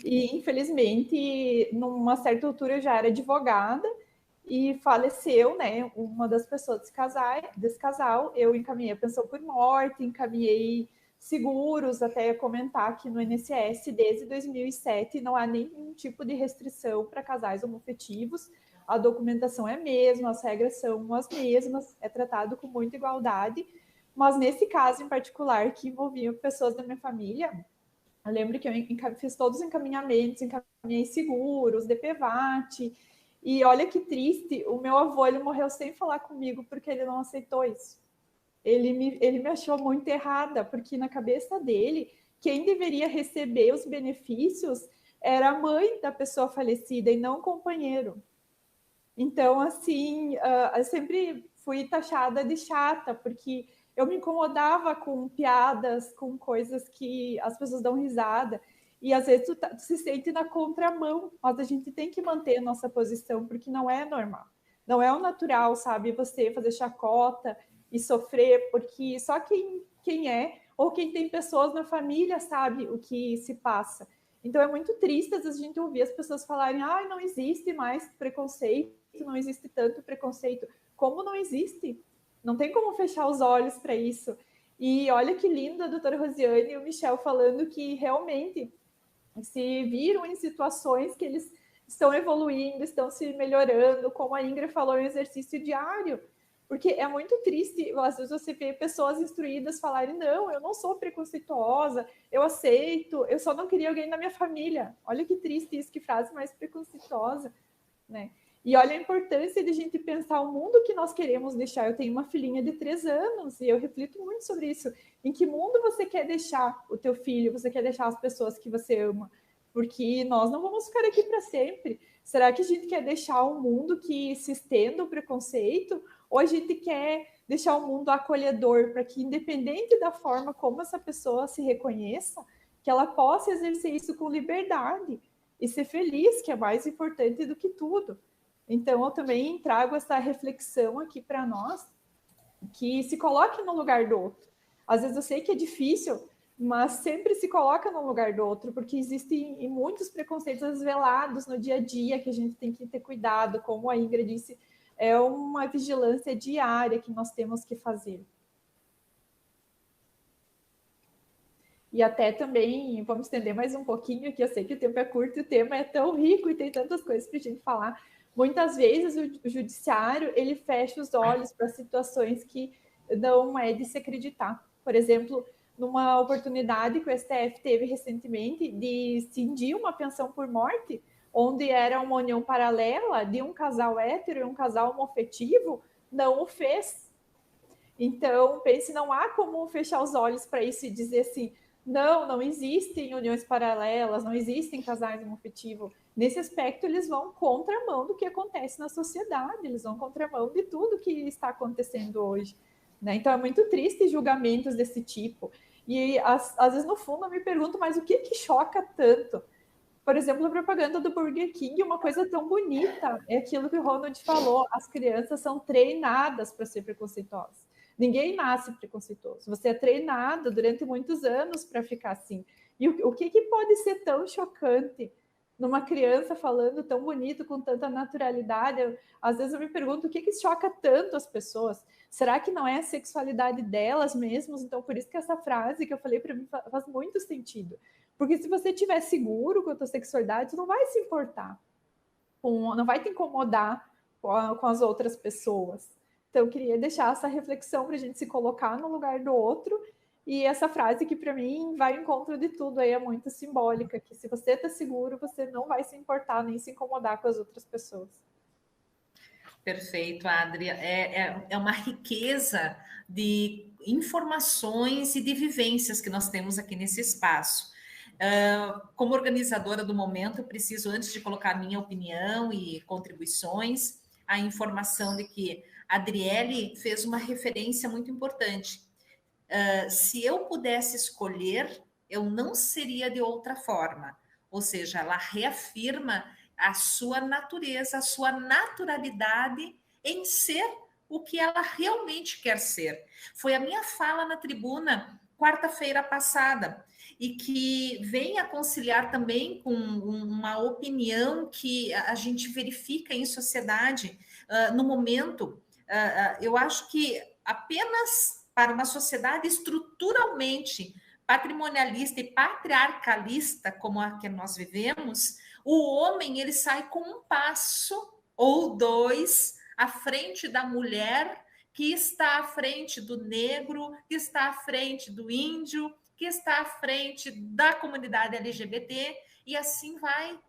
E, infelizmente, numa certa altura eu já era advogada e faleceu, né, uma das pessoas desse casal. Eu encaminhei a pensão por morte, encaminhei seguros, até comentar que no INSS, desde 2007, não há nenhum tipo de restrição para casais homoafetivos. A documentação é a mesma, as regras são as mesmas, é tratado com muita igualdade. Mas nesse caso em particular, que envolvia pessoas da minha família, eu lembro que eu fiz todos os encaminhamentos, encaminhei seguros, DPVAT, e olha que triste, o meu avô ele morreu sem falar comigo porque ele não aceitou isso. Ele me achou muito errada, porque na cabeça dele, quem deveria receber os benefícios era a mãe da pessoa falecida e não o companheiro. Então, assim, eu sempre fui taxada de chata, porque eu me incomodava com piadas, com coisas que as pessoas dão risada, e às vezes tu se sente na contramão, mas a gente tem que manter a nossa posição, porque não é normal. Não é o natural, sabe, você fazer chacota e sofrer, porque só quem é, ou quem tem pessoas na família sabe o que se passa. Então é muito triste, às vezes, a gente ouvir as pessoas falarem, não existe mais preconceito, não existe tanto preconceito. Como não existe? Não tem como fechar os olhos para isso. E olha que linda a doutora Rosiane e o Michel falando que realmente se viram em situações que eles estão evoluindo, estão se melhorando, como a Ingrid falou, é um exercício diário. Porque é muito triste, às vezes você vê pessoas instruídas falarem, não, eu não sou preconceituosa, eu aceito, eu só não queria alguém na minha família. Olha que triste isso, que frase mais preconceituosa, né? E olha a importância de a gente pensar o mundo que nós queremos deixar. Eu tenho uma filhinha de 3 anos e eu reflito muito sobre isso. Em que mundo você quer deixar o teu filho? Você quer deixar as pessoas que você ama? Porque nós não vamos ficar aqui para sempre. Será que a gente quer deixar um mundo que se estenda o preconceito? Ou a gente quer deixar um mundo acolhedor para que, independente da forma como essa pessoa se reconheça, que ela possa exercer isso com liberdade e ser feliz, que é mais importante do que tudo. Então, eu também trago essa reflexão aqui para nós, que se coloque no lugar do outro. Às vezes eu sei que é difícil, mas sempre se coloca no lugar do outro, porque existem muitos preconceitos velados no dia a dia que a gente tem que ter cuidado, como a Ingrid disse, é uma vigilância diária que nós temos que fazer. E até também, vamos estender mais um pouquinho, que eu sei que o tempo é curto e o tema é tão rico e tem tantas coisas para a gente falar. Muitas vezes o judiciário ele fecha os olhos para situações que não é de se acreditar. Por exemplo, numa oportunidade que o STF teve recentemente de cindir uma pensão por morte, onde era uma união paralela de um casal hétero e um casal homoafetivo, não o fez. Então, pense, não há como fechar os olhos para isso e dizer assim, não existem uniões paralelas, não existem casais homoafetivos. Nesse aspecto, eles vão contramão do que acontece na sociedade, eles vão contramão de tudo que está acontecendo hoje. Né? Então, é muito triste julgamentos desse tipo. E, às vezes, no fundo, eu me pergunto, mas o que choca tanto? Por exemplo, a propaganda do Burger King, uma coisa tão bonita, é aquilo que o Ronald falou, as crianças são treinadas para ser preconceituosas. Ninguém nasce preconceituoso, você é treinado durante muitos anos para ficar assim. E o que pode ser tão chocante numa criança falando tão bonito, com tanta naturalidade. Às vezes eu me pergunto o que choca tanto as pessoas. Será que não é a sexualidade delas mesmas? Então, por isso que essa frase que eu falei para mim faz muito sentido. Porque se você estiver seguro com a tua sexualidade, você não vai se importar, não vai te incomodar com as outras pessoas. Então, eu queria deixar essa reflexão para a gente se colocar no lugar do outro. E essa frase que, para mim, vai ao encontro de tudo, aí é muito simbólica, que se você está seguro, você não vai se importar nem se incomodar com as outras pessoas. Perfeito, Adri. É uma riqueza de informações e de vivências que nós temos aqui nesse espaço. Como organizadora do momento, eu preciso, antes de colocar a minha opinião e contribuições, a informação de que a Adriele fez uma referência muito importante. Se eu pudesse escolher, eu não seria de outra forma. Ou seja, ela reafirma a sua natureza, a sua naturalidade em ser o que ela realmente quer ser. Foi a minha fala na tribuna quarta-feira passada, e que vem a conciliar também com uma opinião que a gente verifica em sociedade no momento. Eu acho que apenas para uma sociedade estruturalmente patrimonialista e patriarcalista como a que nós vivemos, o homem ele sai com um passo ou dois à frente da mulher, que está à frente do negro, que está à frente do índio, que está à frente da comunidade LGBT, e assim vai,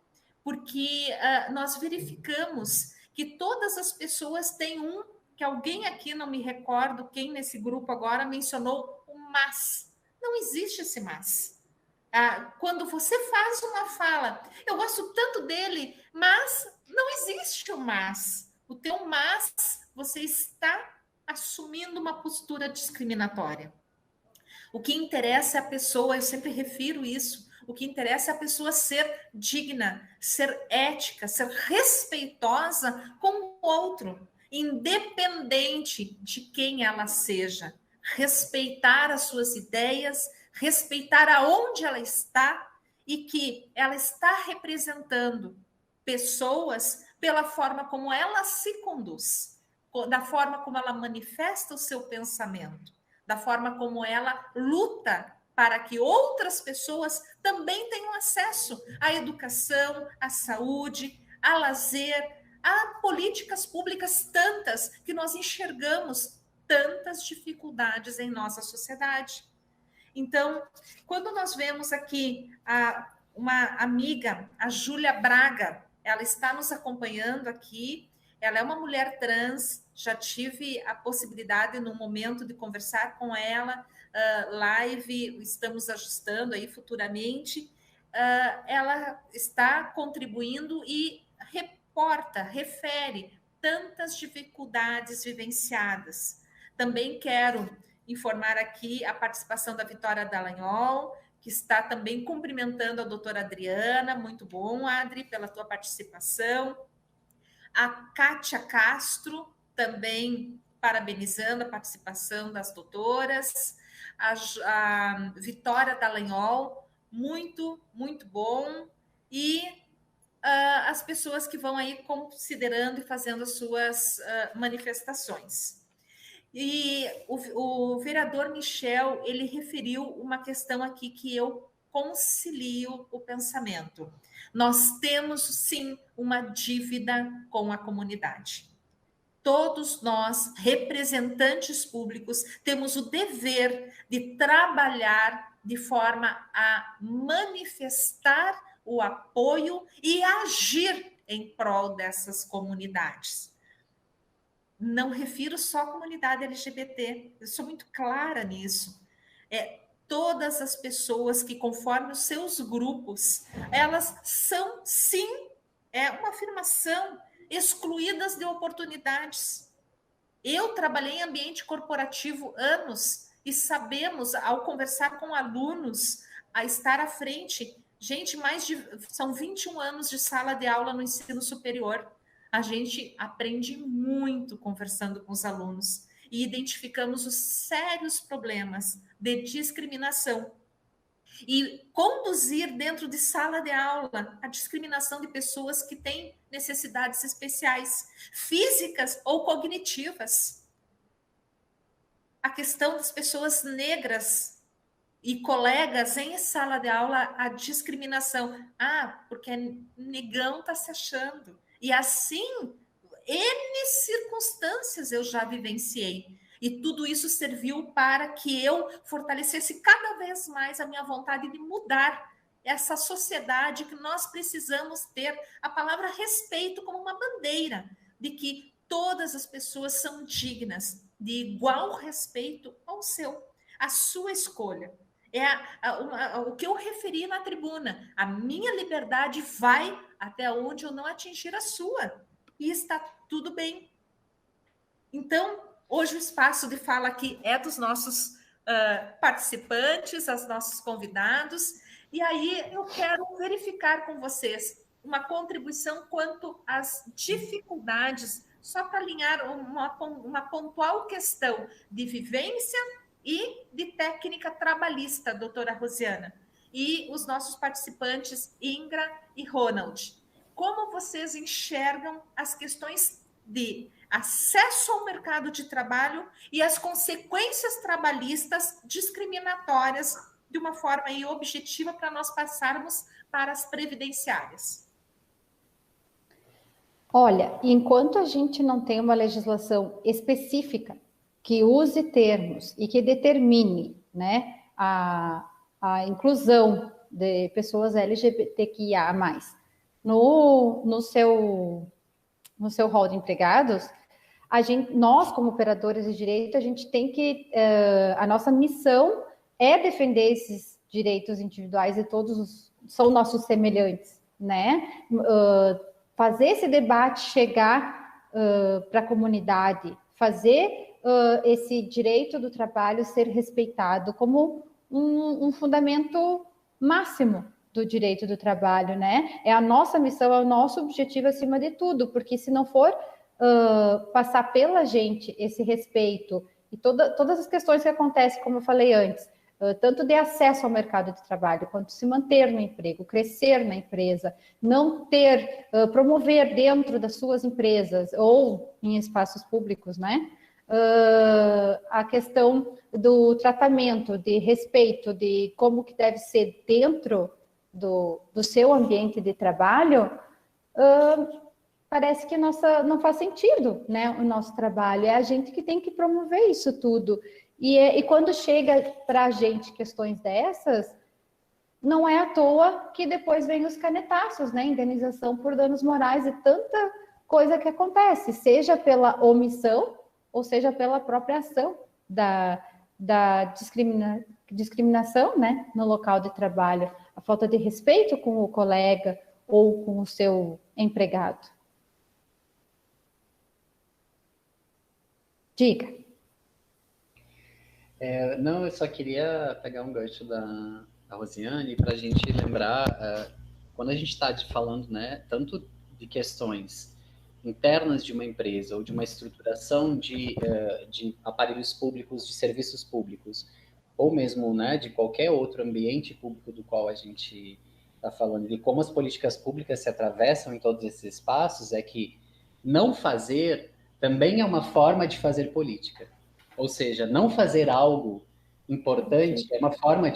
porque nós verificamos que todas as pessoas têm que alguém aqui, não me recordo quem nesse grupo agora mencionou o mas. Não existe esse mas. Quando você faz uma fala, eu gosto tanto dele, mas não existe o mas. O teu mas, você está assumindo uma postura discriminatória. O que interessa é a pessoa, eu sempre refiro isso, o que interessa é a pessoa ser digna, ser ética, ser respeitosa com o outro, independente de quem ela seja. Respeitar as suas ideias, respeitar aonde ela está e que ela está representando pessoas pela forma como ela se conduz, da forma como ela manifesta o seu pensamento, da forma como ela luta para que outras pessoas também tenham acesso à educação, à saúde, a lazer, a políticas públicas tantas que nós enxergamos tantas dificuldades em nossa sociedade. Então, quando nós vemos aqui uma amiga, a Júlia Braga, ela está nos acompanhando aqui, ela é uma mulher trans, já tive a possibilidade no momento de conversar com ela, live, estamos ajustando aí futuramente, ela está contribuindo e refere tantas dificuldades vivenciadas. Também quero informar aqui a participação da Vitória Dallagnol, que está também cumprimentando a doutora Adriana. Muito bom, Adri, pela tua participação. A Kátia Castro, também parabenizando a participação das doutoras. A Vitória Dallagnol, muito, muito bom. E as pessoas que vão aí considerando e fazendo as suas manifestações. E o vereador Michel, ele referiu uma questão aqui que eu concilio o pensamento. Nós temos, sim, uma dívida com a comunidade. Todos nós, representantes públicos, temos o dever de trabalhar de forma a manifestar o apoio e agir em prol dessas comunidades. Não refiro só à comunidade LGBT, eu sou muito clara nisso. Todas as pessoas que, conforme os seus grupos, elas são, sim, uma afirmação, excluídas de oportunidades. Eu trabalhei em ambiente corporativo anos e sabemos, ao conversar com alunos, a estar à frente. Gente, são 21 anos de sala de aula no ensino superior. A gente aprende muito conversando com os alunos e identificamos os sérios problemas de discriminação. e conduzir dentro de sala de aula a discriminação de pessoas que têm necessidades especiais, físicas ou cognitivas. A questão das pessoas negras e colegas em sala de aula, a discriminação. Ah, porque negão está se achando. E assim, N circunstâncias eu já vivenciei. E tudo isso serviu para que eu fortalecesse cada vez mais a minha vontade de mudar essa sociedade que nós precisamos ter a palavra respeito como uma bandeira de que todas as pessoas são dignas de igual respeito ao seu, à sua escolha. É o que eu referi na tribuna. A minha liberdade vai até onde eu não atingir a sua. E está tudo bem. Então, hoje o espaço de fala aqui é dos nossos participantes, os nossos convidados. E aí eu quero verificar com vocês uma contribuição quanto às dificuldades, só para alinhar uma pontual questão de vivência e de técnica trabalhista, doutora Rosiana. E os nossos participantes, Ingra e Ronald. Como vocês enxergam as questões de acesso ao mercado de trabalho e as consequências trabalhistas discriminatórias de uma forma aí objetiva para nós passarmos para as previdenciárias? Olha, enquanto a gente não tem uma legislação específica que use termos e que determine, né, a inclusão de pessoas LGBTQIA+, no seu rol de empregados, nós, como operadores de direito, a gente tem que... a nossa missão é defender esses direitos individuais e todos são nossos semelhantes, né? Fazer esse debate chegar para a comunidade, fazer esse direito do trabalho ser respeitado como um fundamento máximo do direito do trabalho, né? É a nossa missão, é o nosso objetivo acima de tudo, porque se não for passar pela gente esse respeito e todas as questões que acontecem, como eu falei antes, tanto de acesso ao mercado de trabalho, quanto se manter no emprego, crescer na empresa, não ter, promover dentro das suas empresas ou em espaços públicos, né? A questão do tratamento, de respeito, de como que deve ser dentro do seu ambiente de trabalho, parece que não faz sentido, né, o nosso trabalho. É a gente que tem que promover isso tudo. E quando chega para a gente questões dessas, não é à toa que depois vem os canetaços, né, indenização por danos morais e tanta coisa que acontece, seja pela omissão ou seja pela própria ação da discriminação, né, no local de trabalho, a falta de respeito com o colega ou com o seu empregado. Diga. Não, eu só queria pegar um gancho da Rosiane para a gente lembrar, quando a gente está falando, né, tanto de questões internas de uma empresa ou de uma estruturação de aparelhos públicos, de serviços públicos, ou mesmo, né, de qualquer outro ambiente público do qual a gente está falando, e como as políticas públicas se atravessam em todos esses espaços, é que não fazer também é uma forma de fazer política. Ou seja, não fazer algo importante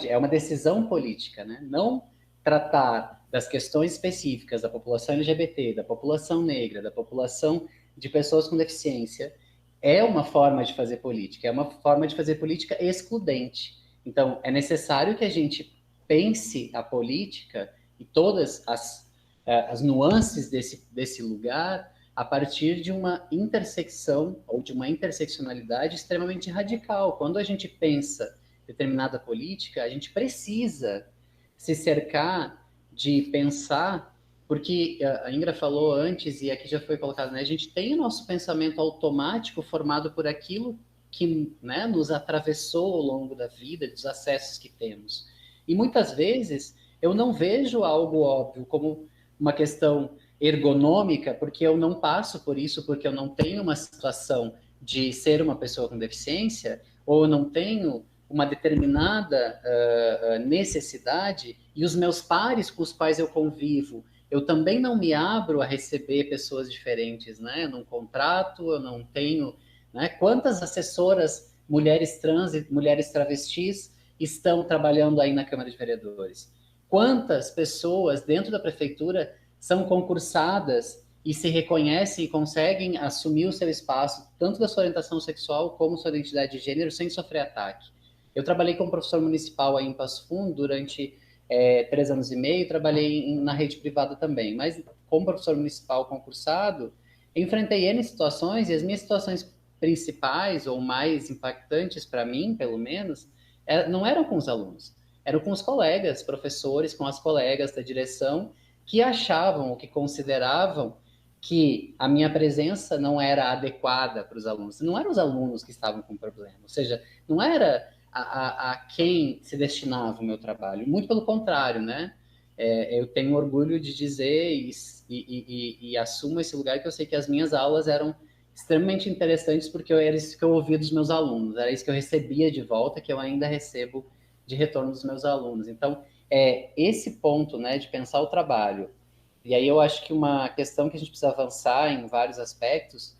é uma decisão política, né? Não tratar das questões específicas da população LGBT, da população negra, da população de pessoas com deficiência, é uma forma de fazer política, é uma forma de fazer política excludente. Então, é necessário que a gente pense a política e todas as nuances desse lugar a partir de uma intersecção ou de uma interseccionalidade extremamente radical. Quando a gente pensa determinada política, a gente precisa se cercar de pensar, porque a Ingra falou antes, e aqui já foi colocado, né, a gente tem o nosso pensamento automático formado por aquilo que, né, nos atravessou ao longo da vida, dos acessos que temos. E muitas vezes eu não vejo algo óbvio como uma questão ergonômica, porque eu não passo por isso, porque eu não tenho uma situação de ser uma pessoa com deficiência, ou eu não tenho uma determinada necessidade, e os meus pares com os quais eu convivo, eu também não me abro a receber pessoas diferentes, né? Num contrato, eu não tenho, né? Quantas assessoras, mulheres trans e mulheres travestis, estão trabalhando aí na Câmara de Vereadores? Quantas pessoas dentro da prefeitura são concursadas e se reconhecem e conseguem assumir o seu espaço, tanto da sua orientação sexual como sua identidade de gênero, sem sofrer ataque? Eu trabalhei como professor municipal aí em Passo Fundo durante 3 anos e meio, trabalhei na rede privada também, mas como professor municipal concursado, enfrentei N situações, e as minhas situações principais, ou mais impactantes para mim, pelo menos, não eram com os alunos, eram com os colegas, professores, com as colegas da direção, que achavam ou que consideravam que a minha presença não era adequada para os alunos. Não eram os alunos que estavam com problema, ou seja, não era a quem se destinava o meu trabalho, muito pelo contrário, né? Eu tenho orgulho de dizer e assumo esse lugar, que eu sei que as minhas aulas eram extremamente interessantes, porque era isso que eu ouvia dos meus alunos, era isso que eu recebia de volta, que eu ainda recebo de retorno dos meus alunos. Então, esse ponto, né, de pensar o trabalho, e aí eu acho que uma questão que a gente precisa avançar em vários aspectos,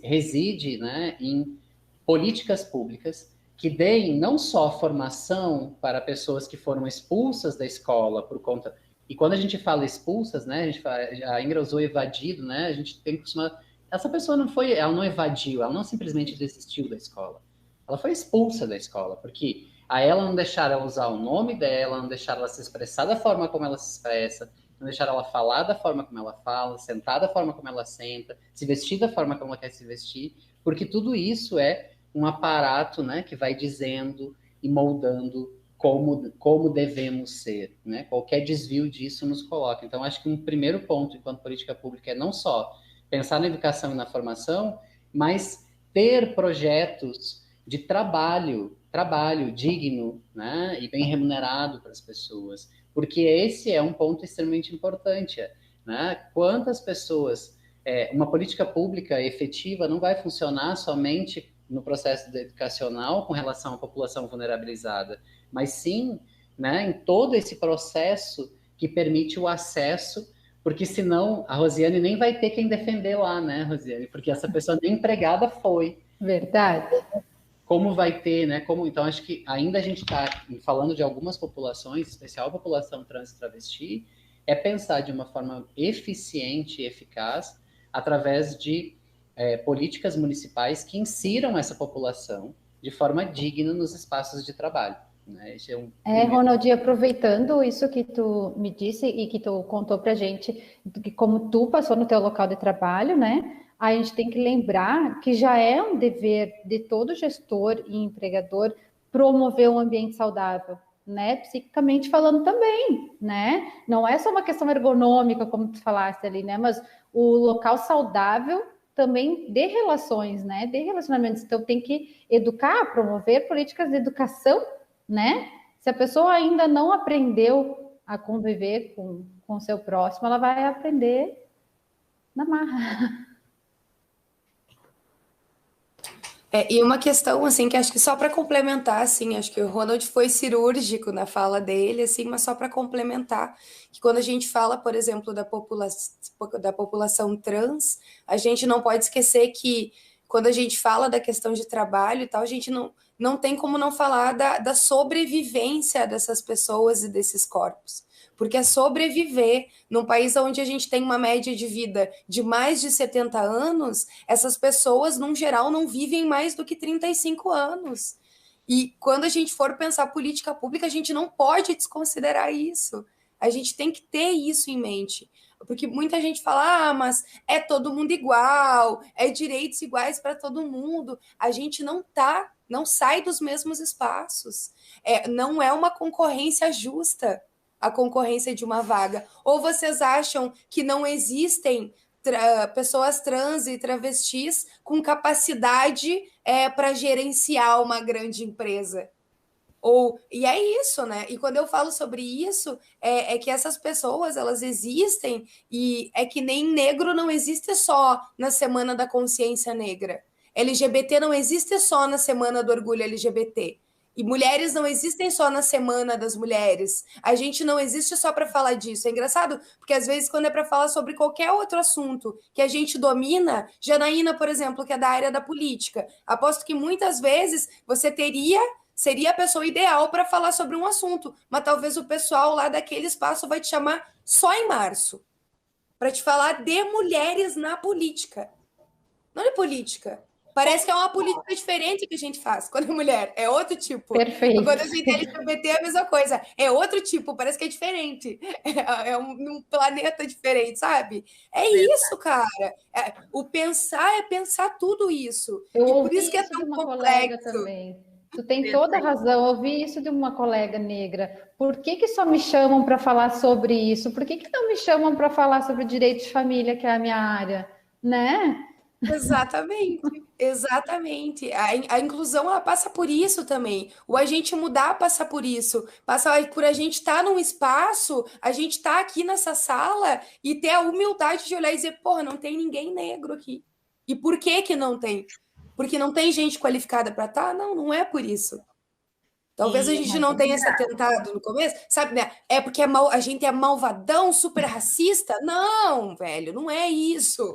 reside, né, em políticas públicas que deem não só formação para pessoas que foram expulsas da escola por conta... E quando a gente fala expulsas, né, a Ingra usou evadido, né, a gente tem que costumar... Essa pessoa ela não evadiu, ela não simplesmente desistiu da escola. Ela foi expulsa da escola, porque a ela não deixaram ela usar o nome dela, não deixaram ela se expressar da forma como ela se expressa, não deixaram ela falar da forma como ela fala, sentar da forma como ela senta, se vestir da forma como ela quer se vestir, porque tudo isso é um aparato, né, que vai dizendo e moldando como devemos ser, né? Qualquer desvio disso nos coloca. Então, acho que um primeiro ponto, enquanto política pública, é não só pensar na educação e na formação, mas ter projetos de trabalho digno, né, e bem remunerado para as pessoas, porque esse é um ponto extremamente importante, né? Quantas pessoas... uma política pública efetiva não vai funcionar somente no processo educacional com relação à população vulnerabilizada, mas sim, né, em todo esse processo que permite o acesso, porque senão a Rosiane nem vai ter quem defender lá, né, Rosiane? Porque essa pessoa nem empregada foi. Verdade. Como vai ter, né? Então, acho que ainda a gente está falando de algumas populações, em especial a população trans e travesti, é pensar de uma forma eficiente e eficaz através de políticas municipais que insiram essa população de forma digna nos espaços de trabalho. Né? Esse Ronaldi, aproveitando isso que tu me disse e que tu contou pra gente, que como tu passou no teu local de trabalho, né? A gente tem que lembrar que já é um dever de todo gestor e empregador promover um ambiente saudável, né? Psiquicamente falando também, né? Não é só uma questão ergonômica, como tu falaste ali, né? Mas o local saudável também de relações, né? De relacionamentos. Então, tem que educar, promover políticas de educação, né? Se a pessoa ainda não aprendeu a conviver com o seu próximo, ela vai aprender na marra. E uma questão, assim, que acho que só para complementar, assim, acho que o Ronald foi cirúrgico na fala dele, assim, mas só para complementar, que quando a gente fala, por exemplo, da população trans, a gente não pode esquecer que quando a gente fala da questão de trabalho e tal, a gente não tem como não falar da sobrevivência dessas pessoas e desses corpos. Porque é sobreviver num país onde a gente tem uma média de vida de mais de 70 anos, essas pessoas, num geral, não vivem mais do que 35 anos. E quando a gente for pensar política pública, a gente não pode desconsiderar isso. A gente tem que ter isso em mente. Porque muita gente fala, mas é todo mundo igual, é direitos iguais para todo mundo. A gente não sai dos mesmos espaços. Não é uma concorrência justa a concorrência de uma vaga. Ou vocês acham que não existem pessoas trans e travestis com capacidade para gerenciar uma grande empresa? E é isso, né? E quando eu falo sobre isso, é que essas pessoas, elas existem, e é que nem negro não existe só na Semana da Consciência Negra. LGBT não existe só na Semana do Orgulho LGBT. E mulheres não existem só na Semana das Mulheres. A gente não existe só para falar disso. É engraçado, porque às vezes, quando é para falar sobre qualquer outro assunto que a gente domina, Janaína, por exemplo, que é da área da política, aposto que muitas vezes você seria a pessoa ideal para falar sobre um assunto, mas talvez o pessoal lá daquele espaço vai te chamar só em março, para te falar de mulheres na política. Não é política. Parece que é uma política diferente que a gente faz quando é mulher. É outro tipo. Perfeito. Quando a gente é LGBT é a mesma coisa. É outro tipo, parece que é diferente. É um planeta diferente, sabe? É isso, cara. O pensar é pensar tudo isso. Eu e por ouvi isso que é isso tão de uma complexo. colega também. Tu tem toda a razão, eu ouvi isso de uma colega negra. Por que só me chamam para falar sobre isso? Por que não me chamam para falar sobre direito de família, que é a minha área? Né? Exatamente, exatamente. A inclusão, ela passa por isso também. O a gente mudar passa por isso. Passa por a gente estar num espaço, a gente estar aqui nessa sala e ter a humildade de olhar e dizer, porra, não tem ninguém negro aqui. E por que que não tem? Porque não tem gente qualificada para estar? Não, não é por isso. Talvez a gente não tenha se atentado no começo, sabe, né? É porque a gente é malvadão, super racista? Não, velho, não é isso.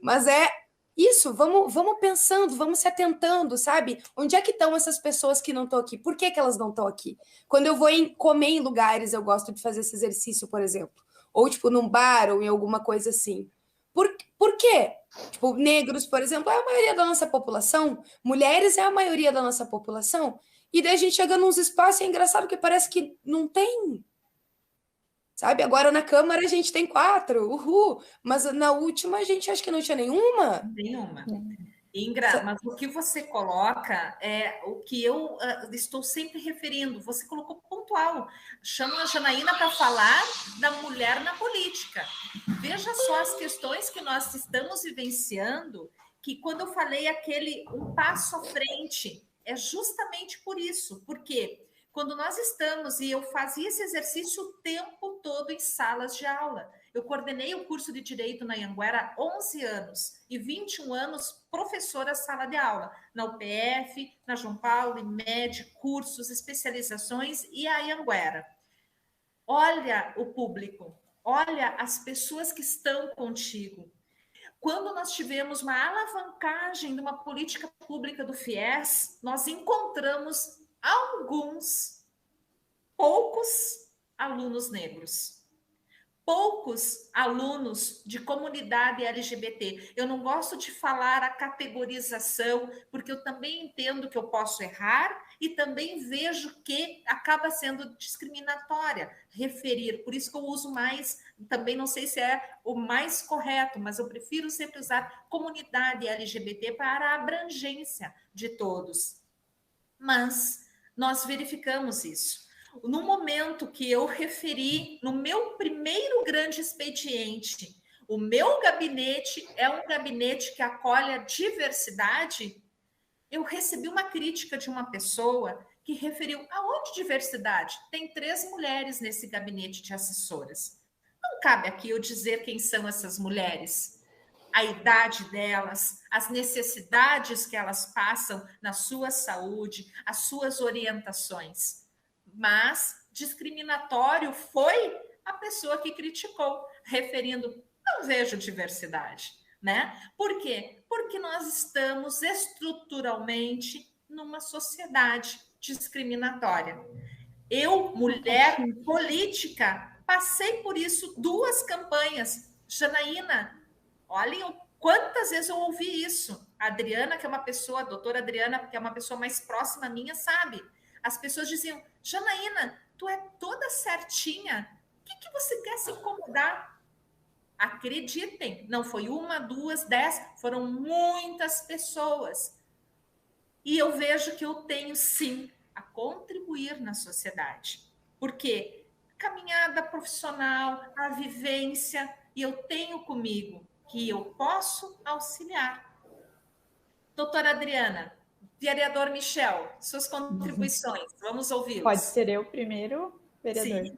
Mas é isso, vamos pensando, vamos se atentando, sabe? Onde é que estão essas pessoas que não estão aqui? Por que elas não estão aqui? Quando eu vou comer em lugares, eu gosto de fazer esse exercício, por exemplo. Ou, tipo, num bar ou em alguma coisa assim. Por quê? Tipo, negros, por exemplo, é a maioria da nossa população. Mulheres é a maioria da nossa população. E daí a gente chega nos espaços e é engraçado que parece que não tem. Sabe? Agora na Câmara a gente tem 4, mas na última a gente acho que não tinha nenhuma. Nenhuma. Mas o que você coloca é o que eu estou sempre referindo. Você colocou pontual. Chama a Janaína para falar da mulher na política. Veja só as questões que nós estamos vivenciando, que quando eu falei um passo à frente, é justamente por isso. Porque quando nós estamos, e eu fazia esse exercício o tempo todo em salas de aula. Eu coordenei o curso de Direito na Anhanguera há 11 anos e 21 anos professora sala de aula, na UPF, na João Paulo, IMED, cursos, especializações e a Anhanguera. Olha o público, olha as pessoas que estão contigo. Quando nós tivemos uma alavancagem de uma política pública do FIES, nós encontramos poucos alunos negros. Poucos alunos de comunidade LGBT. Eu não gosto de falar a categorização, porque eu também entendo que eu posso errar e também vejo que acaba sendo discriminatória referir. Por isso que eu uso mais, também não sei se é o mais correto, mas eu prefiro sempre usar comunidade LGBT para a abrangência de todos. Mas nós verificamos isso. No momento que eu referi, no meu primeiro grande expediente, o meu gabinete é um gabinete que acolhe a diversidade, eu recebi uma crítica de uma pessoa que referiu: aonde diversidade? Tem 3 mulheres nesse gabinete de assessoras. Não cabe aqui eu dizer quem são essas mulheres, a idade delas, as necessidades que elas passam na sua saúde, as suas orientações. Mas discriminatório foi a pessoa que criticou, referindo: não vejo diversidade, né? Por quê? Porque nós estamos estruturalmente numa sociedade discriminatória. Eu, mulher política, passei por isso 2 campanhas. Janaína, olhem quantas vezes eu ouvi isso. A Adriana, que é uma pessoa, a doutora Adriana, que é uma pessoa mais próxima minha, sabe? As pessoas diziam: Janaína, tu é toda certinha, o que você quer se incomodar? Acreditem, não foi 1, 2, 10, foram muitas pessoas. E eu vejo que eu tenho, sim, a contribuir na sociedade. Porque caminhada profissional, a vivência, e eu tenho comigo que eu posso auxiliar. Doutora Adriana, vereador Michel, suas contribuições, vamos ouvi-los. Pode ser eu primeiro, vereador? Sim.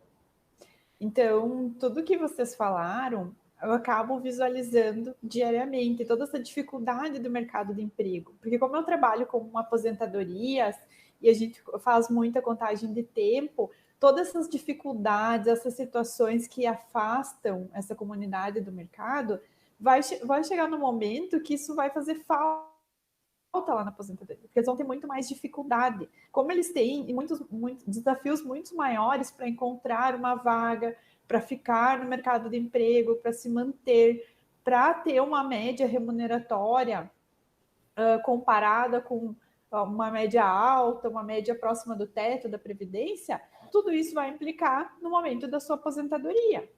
Então, tudo que vocês falaram, eu acabo visualizando diariamente toda essa dificuldade do mercado de emprego. Porque como eu trabalho com aposentadorias, e a gente faz muita contagem de tempo, todas essas dificuldades, essas situações que afastam essa comunidade do mercado, vai chegar no momento que isso vai fazer falta lá na aposentadoria, porque eles vão ter muito mais dificuldade. Como eles têm muitos desafios muito maiores para encontrar uma vaga, para ficar no mercado de emprego, para se manter, para ter uma média remuneratória comparada com uma média alta, uma média próxima do teto da Previdência, tudo isso vai implicar no momento da sua aposentadoria.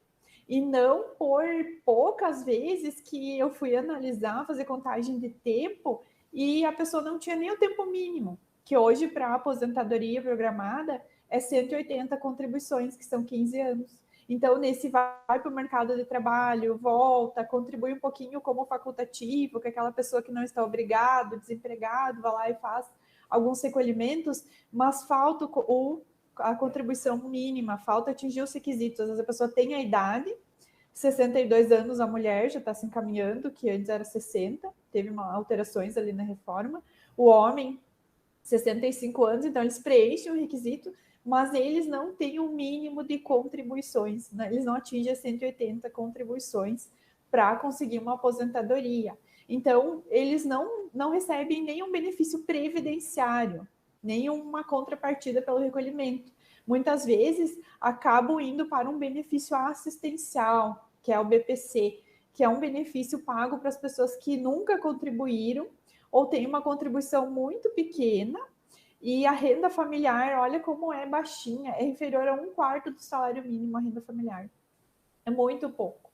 E não por poucas vezes que eu fui analisar, fazer contagem de tempo, e a pessoa não tinha nem o tempo mínimo, que hoje para a aposentadoria programada é 180 contribuições, que são 15 anos. Então, nesse vai para o mercado de trabalho, volta, contribui um pouquinho como facultativo, que é aquela pessoa que não está obrigado, desempregado, vai lá e faz alguns recolhimentos, mas falta a contribuição mínima, falta atingir os requisitos. Às vezes a pessoa tem a idade, 62 anos a mulher já está se encaminhando, que antes era 60, teve alterações ali na reforma. O homem, 65 anos, então eles preenchem o requisito, mas eles não têm o mínimo de contribuições, né? Eles não atingem as 180 contribuições para conseguir uma aposentadoria. Então, eles não recebem nenhum benefício previdenciário, nenhuma contrapartida pelo recolhimento. Muitas vezes, acabam indo para um benefício assistencial, que é o BPC, que é um benefício pago para as pessoas que nunca contribuíram ou têm uma contribuição muito pequena, e a renda familiar, olha como é baixinha, é inferior a 1/4 do salário mínimo a renda familiar. É muito pouco.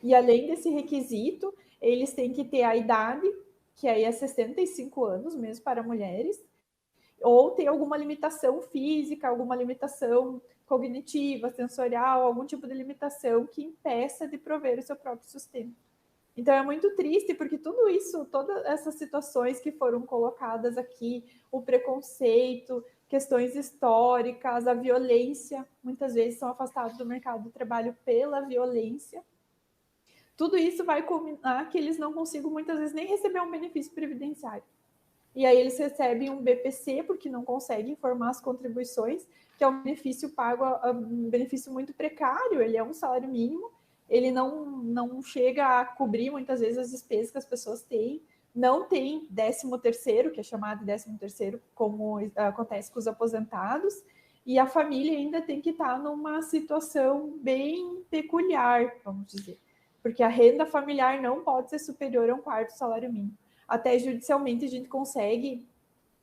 E além desse requisito, eles têm que ter a idade, que aí é 65 anos, mesmo para mulheres, ou ter alguma limitação física, alguma limitação cognitiva, sensorial, algum tipo de limitação que impeça de prover o seu próprio sustento. Então, é muito triste, porque tudo isso, todas essas situações que foram colocadas aqui, o preconceito, questões históricas, a violência, muitas vezes são afastados do mercado de trabalho pela violência. Tudo isso vai culminar que eles não consigam, muitas vezes, nem receber um benefício previdenciário. E aí eles recebem um BPC, porque não conseguem formar as contribuições, que é um benefício pago, um benefício muito precário, ele é um salário mínimo, ele não chega a cobrir muitas vezes as despesas que as pessoas têm, não tem 13º, que é chamado de 13º, como acontece com os aposentados, e a família ainda tem que estar numa situação bem peculiar, vamos dizer, porque a renda familiar não pode ser superior a 1/4 do salário mínimo. Até judicialmente a gente consegue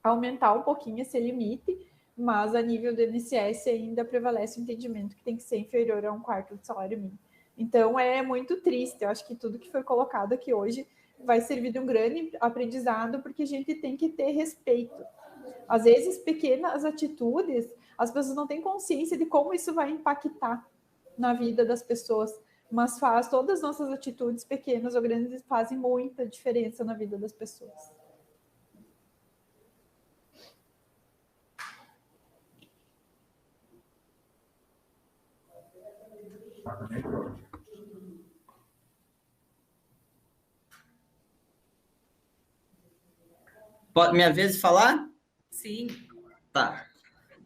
aumentar um pouquinho esse limite, mas a nível do INSS ainda prevalece o entendimento que tem que ser inferior a 1/4 do salário mínimo. Então, é muito triste. Eu acho que tudo que foi colocado aqui hoje vai servir de um grande aprendizado, porque a gente tem que ter respeito. Às vezes, pequenas atitudes, as pessoas não têm consciência de como isso vai impactar na vida das pessoas, mas todas as nossas atitudes, pequenas ou grandes, fazem muita diferença na vida das pessoas. Minha vez de falar? Sim. Tá.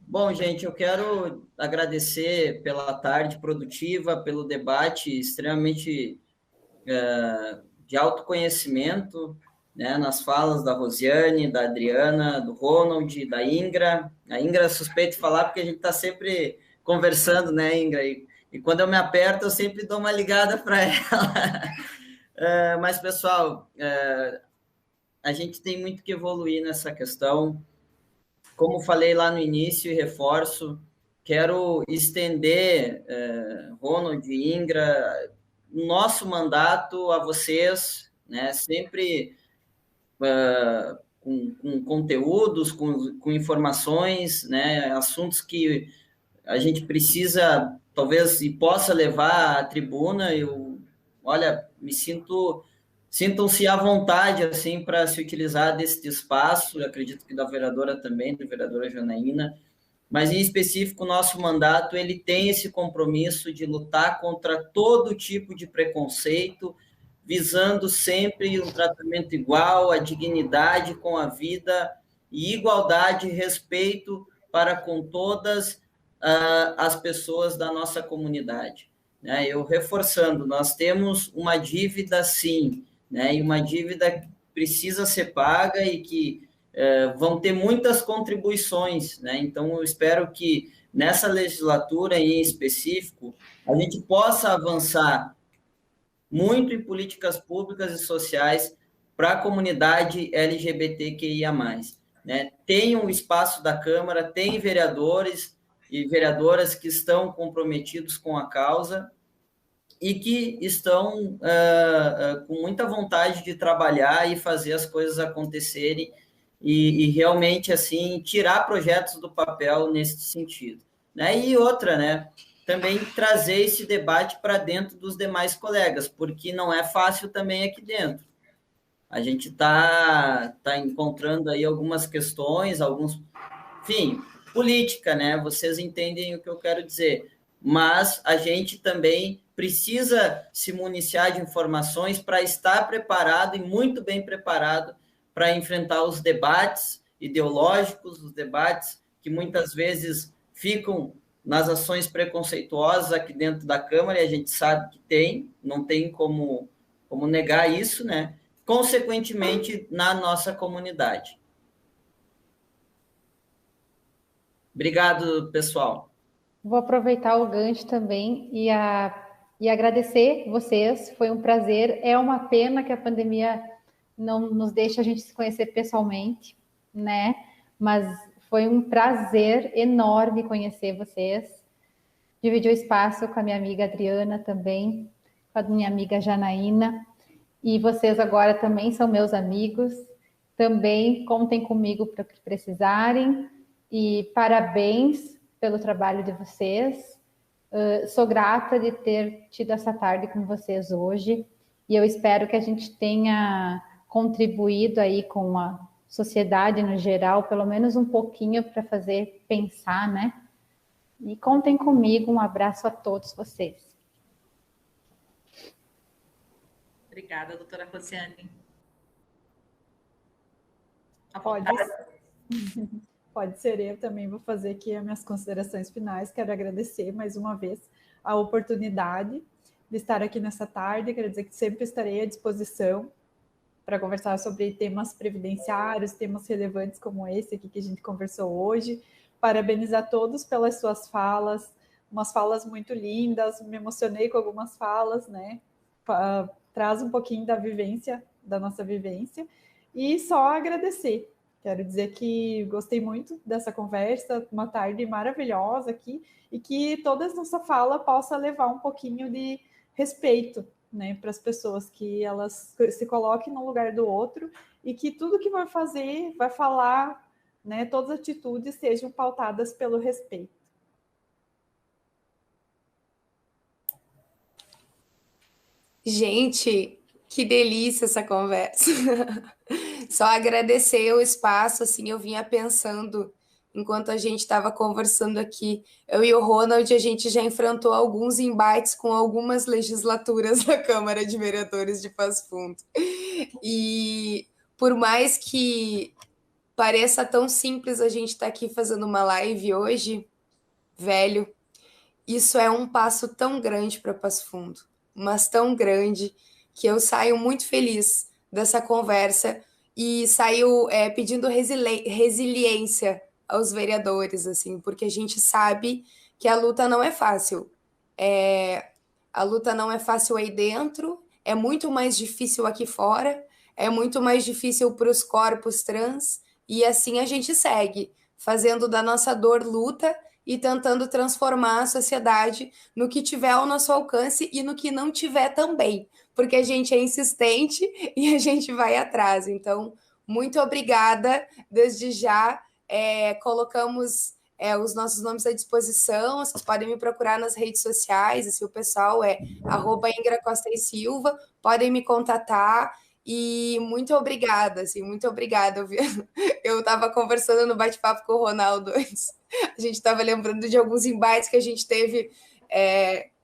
Bom, gente, eu quero agradecer pela tarde produtiva, pelo debate extremamente de autoconhecimento, né, nas falas da Rosiane, da Adriana, do Ronald, da Ingra. A Ingra é suspeito de falar porque a gente está sempre conversando, né, Ingra? E quando eu me aperto, eu sempre dou uma ligada para ela. Mas, pessoal, a gente tem muito que evoluir nessa questão. Como falei lá no início e reforço, quero estender, Ronald e Ingra, o nosso mandato a vocês, né, sempre com conteúdos, com informações, né, assuntos que a gente precisa, talvez, e possa levar à tribuna. Olha, sintam-se à vontade, assim, para se utilizar desse espaço. Eu acredito que da vereadora também, da vereadora Janaína, mas, em específico, o nosso mandato, ele tem esse compromisso de lutar contra todo tipo de preconceito, visando sempre um tratamento igual, a dignidade com a vida e igualdade e respeito para com todas as pessoas da nossa comunidade. Né? Eu reforçando, nós temos uma dívida, sim, né? E uma dívida que precisa ser paga e que vão ter muitas contribuições, né? Então, eu espero que nessa legislatura em específico, a gente possa avançar muito em políticas públicas e sociais para a comunidade LGBTQIA+. Né? Tem um espaço da Câmara, tem vereadores e vereadoras que estão comprometidos com a causa e que estão com muita vontade de trabalhar e fazer as coisas acontecerem e realmente, assim, tirar projetos do papel nesse sentido. Né? E outra, né? Também trazer esse debate para dentro dos demais colegas, porque não é fácil também aqui dentro. A gente tá encontrando aí algumas questões, enfim, política, né? Vocês entendem o que eu quero dizer. Mas a gente também precisa se municiar de informações para estar preparado e muito bem preparado para enfrentar os debates ideológicos, os debates que muitas vezes ficam nas ações preconceituosas aqui dentro da Câmara, e a gente sabe que não tem como negar isso, né? Consequentemente, na nossa comunidade. Obrigado, pessoal. Vou aproveitar o gancho também e agradecer vocês, foi um prazer. É uma pena que a pandemia não nos deixa a gente se conhecer pessoalmente, né? Mas foi um prazer enorme conhecer vocês. Dividir o espaço com a minha amiga Adriana também, com a minha amiga Janaína. E vocês agora também são meus amigos. Também contem comigo para o que precisarem. E parabéns pelo trabalho de vocês. Sou grata de ter tido essa tarde com vocês hoje. E eu espero que a gente tenha contribuído aí com a sociedade no geral, pelo menos um pouquinho para fazer pensar, né? E contem comigo, um abraço a todos vocês. Obrigada, doutora Rosiane. Pode ser, eu também vou fazer aqui as minhas considerações finais. Quero agradecer mais uma vez a oportunidade de estar aqui nessa tarde. Quero dizer que sempre estarei à disposição para conversar sobre temas previdenciários, temas relevantes como esse aqui que a gente conversou hoje. Parabenizar todos pelas suas falas, umas falas muito lindas, me emocionei com algumas falas, né? Traz um pouquinho da nossa vivência, e só agradecer. Quero dizer que gostei muito dessa conversa, uma tarde maravilhosa aqui, e que toda a nossa fala possa levar um pouquinho de respeito, né, para as pessoas, que elas se coloquem no lugar do outro e que tudo que vai fazer, vai falar, né, todas as atitudes sejam pautadas pelo respeito. Gente, que delícia essa conversa. Só agradecer o espaço, assim, eu vinha pensando, enquanto a gente estava conversando aqui, eu e o Ronald, a gente já enfrentou alguns embates com algumas legislaturas da Câmara de Vereadores de Passo Fundo. E por mais que pareça tão simples a gente estar aqui fazendo uma live hoje, velho, isso é um passo tão grande para Passo Fundo, mas tão grande, que eu saio muito feliz dessa conversa e saio pedindo resiliência aos vereadores, assim, porque a gente sabe que a luta não é fácil. A luta não é fácil aí dentro, é muito mais difícil aqui fora, é muito mais difícil para os corpos trans, e assim a gente segue, fazendo da nossa dor luta e tentando transformar a sociedade no que tiver ao nosso alcance e no que não tiver também, porque a gente é insistente e a gente vai atrás. Então, muito obrigada. Desde já, colocamos os nossos nomes à disposição, vocês podem me procurar nas redes sociais, assim, o pessoal é @IngraCosta e Silva, podem me contatar. E muito obrigada, assim, muito obrigada. Eu estava conversando no bate-papo com o Ronaldo antes. A gente estava lembrando de alguns embates que a gente teve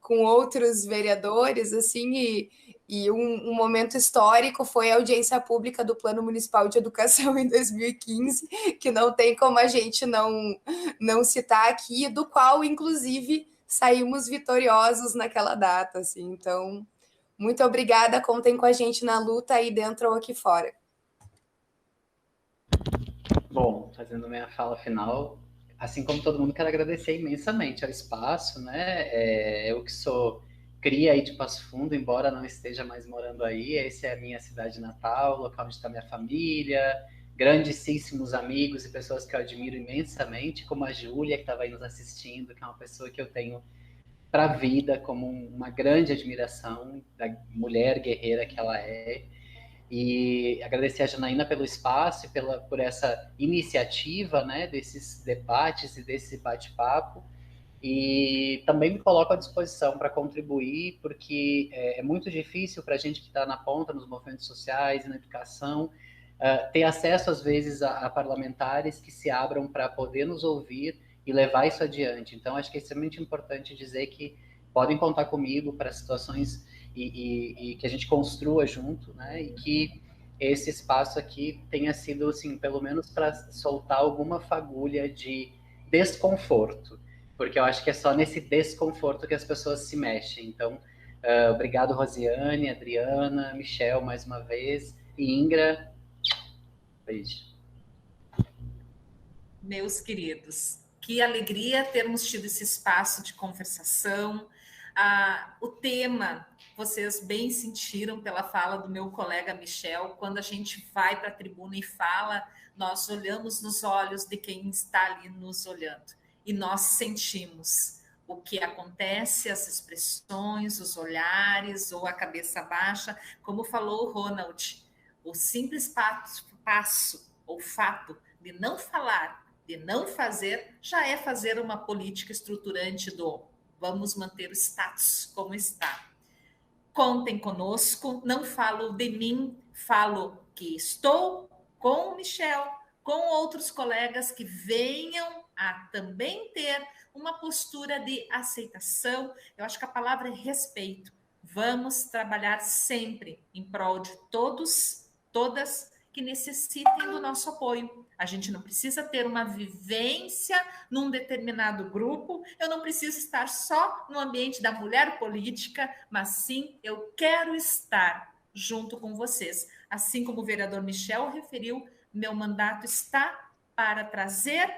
com outros vereadores, assim, E um momento histórico foi a audiência pública do Plano Municipal de Educação em 2015, que não tem como a gente não citar aqui, do qual, inclusive, saímos vitoriosos naquela data. Assim. Então, muito obrigada, contem com a gente na luta aí dentro ou aqui fora. Bom, fazendo minha fala final, assim como todo mundo, quero agradecer imensamente ao espaço, né? Eu que sou cria aí de Passo Fundo, embora não esteja mais morando aí, essa é a minha cidade natal, local onde está minha família, grandíssimos amigos e pessoas que eu admiro imensamente, como a Júlia, que estava aí nos assistindo, que é uma pessoa que eu tenho para a vida como uma grande admiração da mulher guerreira que ela é. E agradecer a Janaína pelo espaço e por essa iniciativa, né, desses debates e desse bate-papo. E também me coloco à disposição para contribuir, porque é muito difícil para a gente que está na ponta, nos movimentos sociais e na educação, ter acesso, às vezes, a parlamentares que se abram para poder nos ouvir e levar isso adiante. Então, acho que é extremamente importante dizer que podem contar comigo para situações e que a gente construa junto, né? E que esse espaço aqui tenha sido, assim, pelo menos para soltar alguma fagulha de desconforto, porque eu acho que é só nesse desconforto que as pessoas se mexem. Então, obrigado, Rosiane, Adriana, Michel, mais uma vez, e Ingra, beijo. Meus queridos, que alegria termos tido esse espaço de conversação. O tema, vocês bem sentiram pela fala do meu colega Michel, quando a gente vai para a tribuna e fala, nós olhamos nos olhos de quem está ali nos olhando. E nós sentimos o que acontece, as expressões, os olhares ou a cabeça baixa. Como falou o Ronald, o simples passo ou fato de não falar, de não fazer, já é fazer uma política estruturante do vamos manter o status como está. Contem conosco, não falo de mim, falo que estou com o Michel, com outros colegas que venham a também ter uma postura de aceitação. Eu acho que a palavra é respeito. Vamos trabalhar sempre em prol de todos, todas que necessitem do nosso apoio. A gente não precisa ter uma vivência num determinado grupo, eu não preciso estar só no ambiente da mulher política, mas sim, eu quero estar junto com vocês. Assim como o vereador Michel referiu, meu mandato está para trazer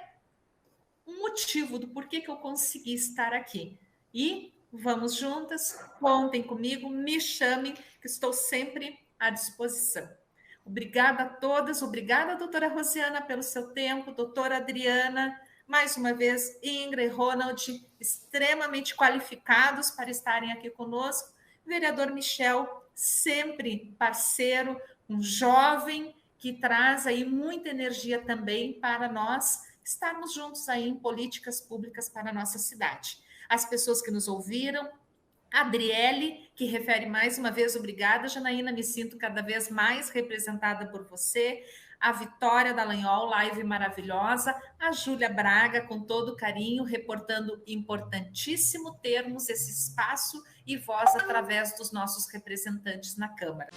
um motivo do porquê que eu consegui estar aqui. E vamos juntas, contem comigo, me chamem, que estou sempre à disposição. Obrigada a todas, obrigada, doutora Rosiana, pelo seu tempo, doutora Adriana, mais uma vez, Ingrid e Ronald, extremamente qualificados para estarem aqui conosco. Vereador Michel, sempre parceiro, um jovem que traz aí muita energia também para nós estarmos juntos aí em políticas públicas para a nossa cidade. As pessoas que nos ouviram, Adriele, que refere mais uma vez, obrigada, Janaína, me sinto cada vez mais representada por você, a Vitória Dallagnol, live maravilhosa, a Júlia Braga, com todo carinho, reportando importantíssimo termos esse espaço e voz através dos nossos representantes na Câmara.